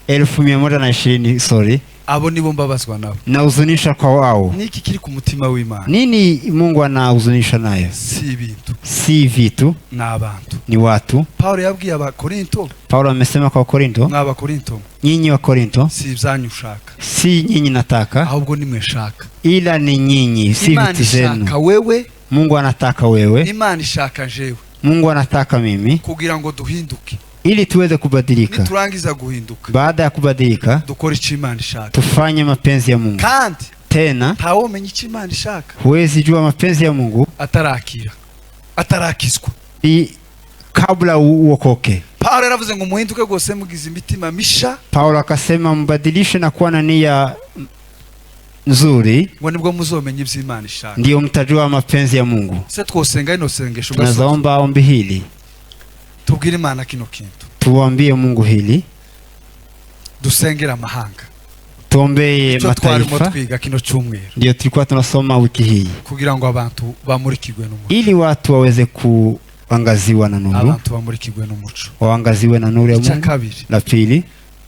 1120, sorry. Abo nibo mbabazwa nabo, na uzunisha kwa wao. Niki kiri ku mutima w'Imana? Nini Mungu anahuzunisha nayo? Si vitu, na abantu, ni watu. Paulo yabwiye abakorinto, Paulo amesema kwa Korinto, n'abakorinto, nyinyi wa Korinto, si ibyanyu ushaka, si nyinyi nataka, ahubwo nimwe shaka, ila ni nyinyi, si vitu zenu. Wewe, Mungu anataka wewe, Imana ishaka jewe, Mungu anataka mimi, kugira ngo duhinduke, ili tuweze kubadilika. Niturangiza guhinduka, baada ya kubadilika, dukore icyo Imana ishaka, tufanye mapenzi ya Mungu. Kandi tena ntawomenya icyo Imana ishaka, huwezi jua mapenzi ya Mungu atarakizwa, kabla uokoke. Paulo yaravuze ngo muhinduke gose mugize imitima misha. Paulo akasema mbadilishe na kuwa na nia nzuri, ngo nibwo muzomenya ibyo Imana ishaka, ndio mtajua mapenzi ya Mungu. Sasa twosenga ino sengesho, tunaomba ombi hili, tubwire Imana kino kintu, tuambie Mungu hili, dusengera amahanga, tuombee mataifa. Ndio tulikuwa tunasoma wiki hii, kugira ngo abantu bamurikirwe n'umuco, ili watu waweze kuangaziwa na nuru, abantu bamurikirwe n'umuco, waangaziwe na nuru ya Mungu. La pili,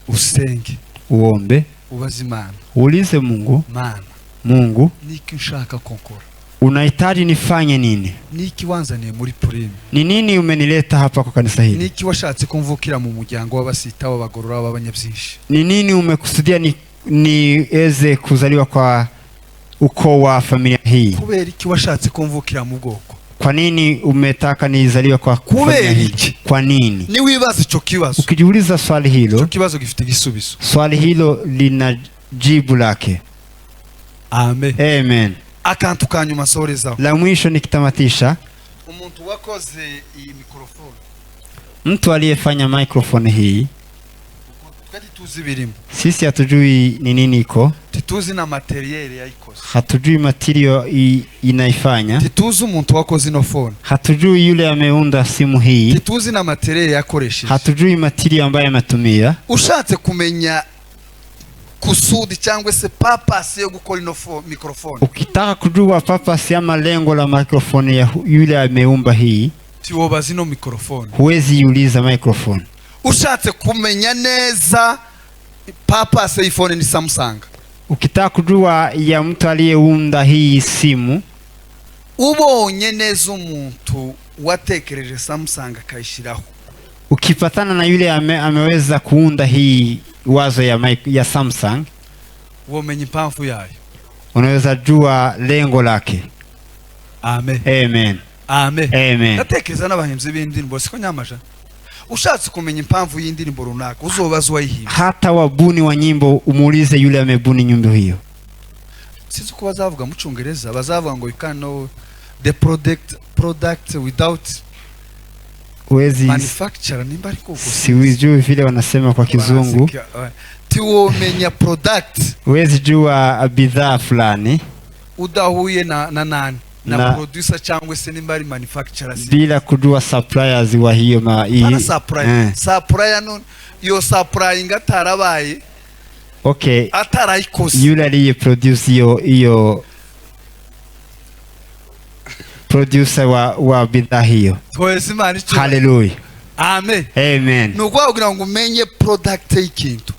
usenge, uombe, ubaze Imana, uulize Mungu, Mungu, niki nshaka konkora, unahitaji nifanye nini? Niki wanzaniye muri prime? Ni nini umenileta hapa kwa kanisa hili? Niki washatse kumvukira mu muryango w'abasita w'abagorora w'abanyabyinshi? Ni nini umekusudia niweze kuzaliwa kwa ukoo wa familia hii? Kubera iki washatse kumvukira mu bwoko? Kwa nini umetaka nizaliwe kwa familia hii? Kwa nini? Ni wibaza ico kibazo. Ukijiuliza swali hilo, ico kibazo gifite igisubizo. Swali hilo lina jibu lake. Amen. Amen. Akantu kanyuma soreza, la mwisho nikitamatisha, umuntu wakoze iyi mikrofone, mtu aliyefanya microphone hii, twati tuzi birimo, sisi hatujui ni nini iko, tituzi na material yayikoze, hatujui material inaifanya, tituzi umuntu wakoze ino phone, hatujui yule ameunda simu hii, tituzi na material yakoresheje, hatujui material ambayo ametumia. Ushatse kumenya kusudi cyangwa se purpose yo gukora ino microphone, ukitaka kujua purpose ama lengo la microphone ya yule ameumba hii, tiwobaza ino microphone, huwezi yuliza microphone. Ushatse kumenya neza purpose ya phone ni Samsung, ukitaka kujua ya mtu aliyeunda hii simu, ubonye neza umuntu watekereje Samsung akayishiraho, ukipatana na yule ameweza kuunda hii wazo ya Samsung, womenya impamvu yayo, unaweza jua lengo lake. Amen. Amen. Amen. Amen. Natekereza n'abahimbyi b'indirimbo siko nyamaja, ushatse kumenya impamvu y'indirimbo runaka uzobaza wayihimbye, hata wabuni wa nyimbo umuulize yule amebuni nyimbo hiyo. Sinzi ko bazavuga mu Cyongereza, bazavuga ngo you can know the product without Wezi manufacturer, nimba ariko siwijui vile wanasema kwa Kizungu, tiwomenya product, wezi jua bidhaa fulani udahuye na nani na producer cyangwa se nimba ari manufacturers, bila kujua suppliers wa hiyo supplier no yo supplying atarabaye, okay, atarayikoze yule aliye produce hiyo producer wa bidhaa hiyo. Twese imana cyo. Hallelujah. Amen. Amen. Nuko kugira ngo umenye product y'ikintu,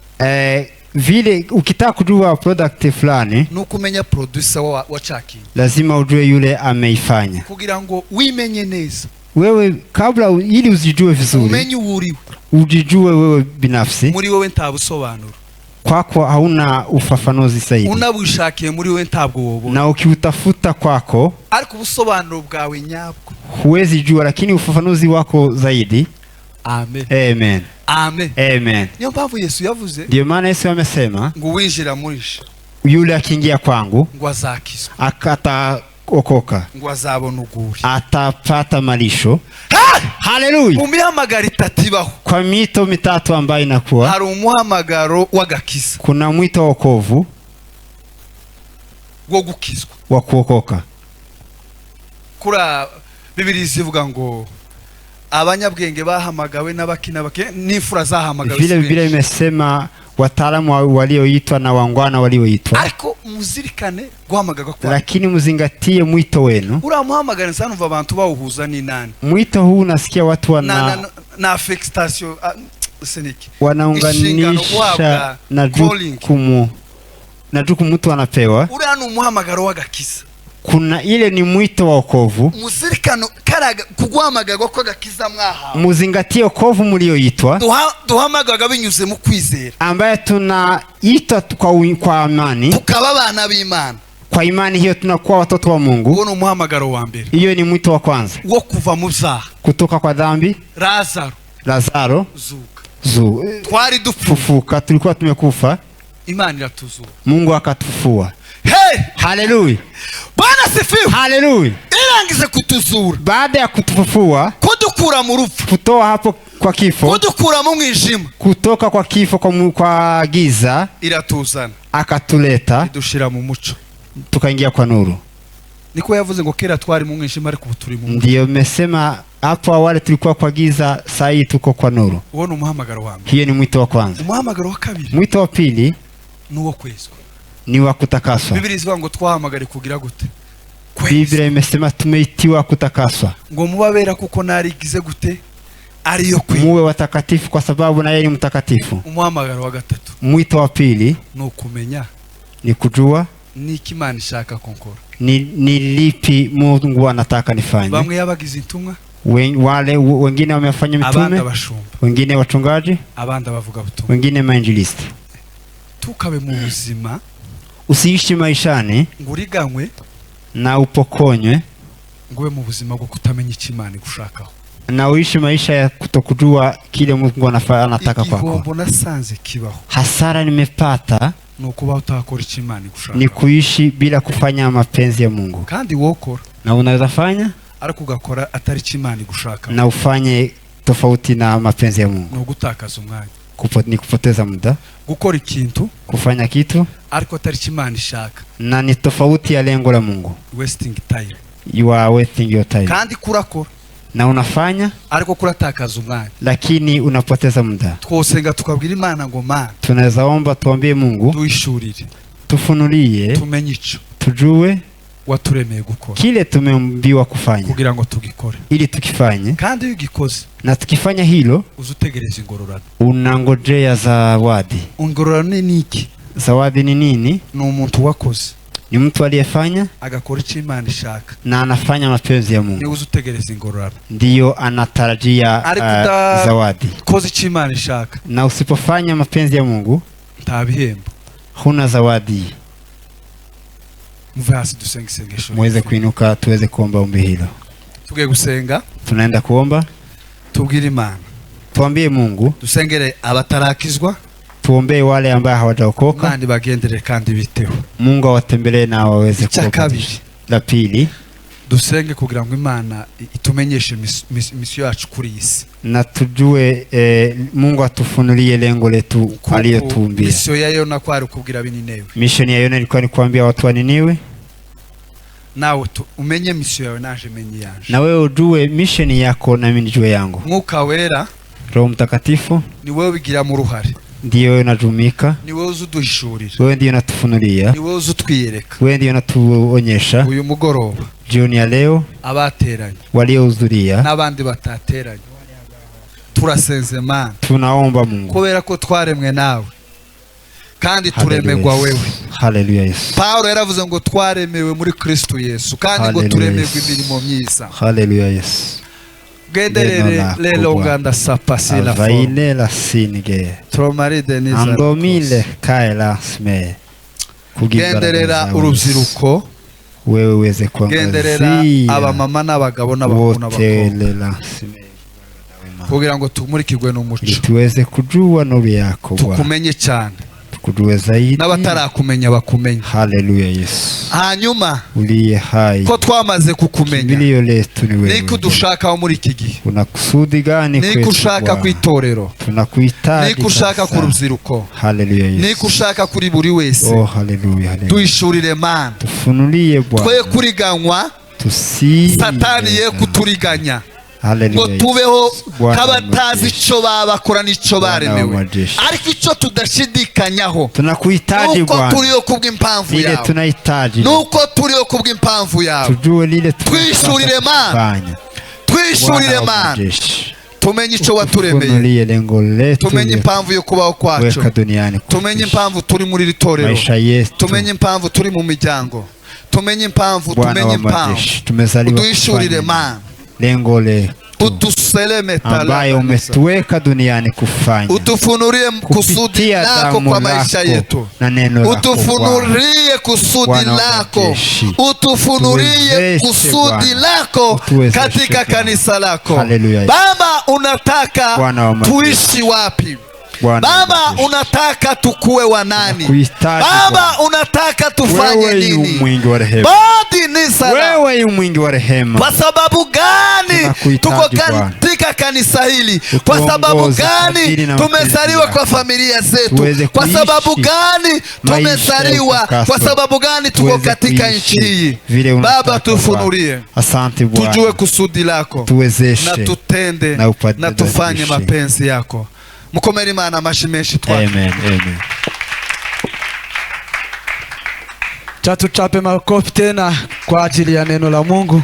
vile ukitaka kujua product fulani, nuko umenya producer wa chaki, lazima ujue yule ameifanya, kugira ngo wimenye neza wewe kabla, ili uzijue vizuri, umenye uriwe, ujijue wewe binafsi, muri wewe ntabusobanuro, kwako hauna ufafanuzi zaidi, unabushakiye muri wewe ntabwo wobona, na ukiutafuta kwako, ariko ubusobanuro bwawe nyabwo huwezi jua, lakini ufafanuzi wako zaidi. Amen. Amen. Amen. Amen. Niyo mpamvu Yesu yavuze, ndio maana Yesu amesema ngo winjira murisha, yule akiingia kwangu ngo azakizwa, akataokoka, ngo azabona uguri, atapata malisho. Haleluya. Umuhamagaro itatibaho, kwa mito mitatu ambayo inakuwa, hari umuhamagaro w'agakiza, kuna mwito wa wokovu, wo gukizwa, wa kuokoka. Kura Bibiliya ivuga ngo abanyabwenge bahamagawe n'abakina n'imfura zahamagawe, vile imesema wataalamu walioitwa na wangwana walioitwa, ariko muzirikane guhamagaga kwa, lakini muzingatie mwito wenu. Uramuhamagara sana umva abantu bawuhuza ni nani, mwito huu unasikia watu na affectation seniki wanaunganisha na jukumu mtu anapewa. Uriya ni umuhamagaro w'agakiza, kuna ile ni mwito wa wokovu, muzirikano karaga kuguhamagaga kwa gakiza mwaha, muzingatie wokovu mlioitwa, duhamagaga binyuze mu kwizera, ambaye tunaitwa kwa amani, tukaba abana b'Imana. Kwa imani hiyo tunakuwa watoto wa Mungu. Uwo ni umuhamagaro wa mbere, hiyo ni mwito wa kwanza, wo kuva mu byaha, kutoka kwa dhambi. Lazaro twari dufufuka, tulikuwa tumekufa, Imana iratuzura, Mungu akatufufua. Hey! Hallelujah. Bwana sifiwe. Hallelujah. Irangize kutuzura, baada ya kutufufua, kudukura mu rupfu, kutoa hapo kwa kifo, kudukura mu mwijima, kutoka kwa kifo kwa giza, iratuzana, akatuleta, idushira mu muco, tukaingia kwa nuru. Niko yavuze ngo kera twari mu mwijima ariko ubu turi mu muco. Ndio mesema hapo awali tulikuwa kwa giza, sasa tuko kwa nuru. Uwo ni umuhamagaro wa mbere. Hiyo ni mwito wa kwanza. Umuhamagaro wa kabiri, mwito wa pili ni uwo kwezwa, ni wa kutakaswa. Biblia ivuga ngo twahamagare kugira gute? Biblia imesema tumeitiwa kutakaswa, ngo mubabera kuko narigize gute? Ariyo kwe, muwe watakatifu kwa sababu na yeye ni mtakatifu. Umuhamagaro wa gatatu, mwito wa pili, ni ukumenya, ni kujua ni Imana ishaka konkora, ni lipi Mungu anataka nifanye. Bamwe yabagize intumwa, wale wengine wamefanya mitume, wengine wachungaji, abandi bavuga butumwa, wengine mainjilisti. Tukabe mu buzima, usiishi maishani nguriganywe na upokonywe, nguwe mu buzima bwo kutamenya ikimana gushakaho, na uishi maisha ya kutokujua kile Mungu anataka kwako. Igombo nasanze kibaho, hasara nimepata, nukuba utakora ikimana gushaka, ni kuishi bila kufanya mapenzi ya Mungu. Kandi wokora, na unaweza fanya, ariko ugakora atari kimana gushaka na ufanye tofauti na mapenzi ya Mungu, no gutakaza umwanya, ni kupoteza muda. Gukora ikintu, kufanya kitu ariko atari kimana ishaka, na ni tofauti ya lengo la Mungu. Wasting time. You are wasting your time. Kandi kurakora na unafanya ariko kuratakaza umwanya, lakini unapoteza muda. Twosenga tukabwira Imana ngo Mana, tunaweza omba tuambie Mungu tuishurire, tufunulie, tumenye ico tujue waturemeye gukora, kile tumeambiwa kufanya, kugira ngo tugikore, ili tukifanye. Kandi iyo ugikoze na tukifanya hilo, uzutegereza ingororano, unangojea zawadi. Ingororano ni iki? Zawadi ni nini? Ni umuntu wakoze, ni mtu aliyefanya agakora icyo Imana ishaka, na anafanya mapenzi ya Mungu, ni uzutegereza ingororano, ndiyo anatarajia zawadi. Koze icyo Imana ishaka, na usipofanya mapenzi ya Mungu, nta bihembo, huna zawadi. Mve hasi dusenge isengesho, muweze kuinuka tuweze kuomba ombi hilo. Tugiye gusenga, tunaenda kuomba, tubwire Imana, tuambie Mungu, dusengere abatarakizwa, tuombee wale ambao hawajaokoka, kandi bagendere kandi biteho, Mungu awatembelee na waweze kuokoka. La pili, dusenge kugira ngo Imana itumenyeshe misiyo yacu kuri isi, na tujue Mungu atufunulie lengo letu aliyotuumbia. Misiyo ya Yona kwari kubwira Niniwe, mission ya Yona ilikuwa ni kuambia watu wa Niniwe. Nawe umenye misiyo yawe, naje menye yanje, na wewe ujue mission yako na mimi nijue yangu. Mwuka Wera, Roho Mtakatifu, ni wewe bigira mu ruhare, ndiyo unajumika, ni wewe uzuduhishurira, wewe ndiyo unatufunulia, ni wewe uzutwiyereka, wewe ndiyo unatuonyesha. Uyu mugoroba, jioni ya leo, abateranye, waliohudhuria n'abandi batateranye, turasenze Mana, tunaomba Mungu, kubera ko twaremwe nawe kandi turemegwa wewe. Haleluya Yesu. Paulo yaravuze ngo twaremewe muri Kristo Yesu, kandi ngo turemegwa imirimo myiza. Haleluya Yesu. Genderere lelo nganda sapasila fo vaile la sinige tromari deniza andomile kaela sme kugenderera urubyiruko, wewe weze kuangazia, genderera abamama n'abagabo n'abakobwa, kugira ngo tumurikirwe n'umuco, tuweze kujua nuru yako, tukumenye cyane, tukujue zaidi, n'abatarakumenya bakumenye. Haleluya Yesu. Hanyuma uliye hai, ko twamaze kukumenya, niko dushaka muri iki gihe, unakusudi gani kwetu, niko ushaka kwitorero, tunakuhitaji, niko ushaka ku rubyiruko, Haleluya Yesu, niko ushaka kuri buri wese. Oh haleluya, Tuyishurire Mana, tufunulie Bwana, twe kuriganywa, Satani ye kuturiganya, ngo tubeho kabatazi ico babakora nico baremewe, ariko ico tudashidikanyaho, tunakuhitaji Bwana, nuko turiyo kubw'impamvu yawe, tunahitaji nuko turiyo kubw'impamvu yawe. Tujue lile twishurire Mana, twishurire Mana, tumenye ico waturemeye, tumenye impamvu yo kubaho kwacu, tumenye impamvu turi muri ritorero, tumenye impamvu turi mu miryango, tumenye impamvu, tumenye impamvu. Tuyishurire Mana, lengo letu ambayo umetuweka duniani kufanya, utufunulie kusudi lako kwa maisha yetu, utufunulie kusudi lako, utufunulie kusudi lako katika kanisa lako. Baba, unataka tuishi wapi? Baba, unataka tukue wanani? Baba, unataka tufanye nini? Badi ni sana, wewe yu mwingi wa rehema. Kwa sababu gani tuko katika kanisa hili? Kwa sababu gani tumezaliwa kwa familia zetu? Kwa sababu gani tumezaliwa? Kwa sababu gani tuko katika nchi hii? Baba, tufunulie, tujue kusudi lako, na tutende na tufanye mapenzi yako. Mukomere Imana amashi menshi twake. Amen, amen. Tuchape makofi tena kwa ajili ya neno la Mungu.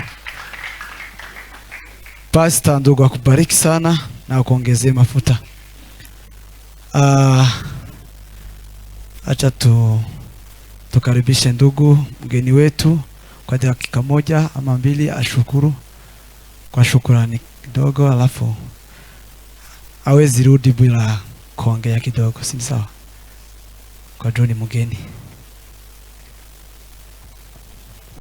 Pastor, ndugu, akubariki sana na kuongezea mafuta. Acha tukaribishe ndugu mgeni wetu kwa dakika moja ama mbili, ashukuru kwa shukrani kidogo, alafu hawezi rudi bila kuongea kidogo, si sawa? Kwa John mgeni.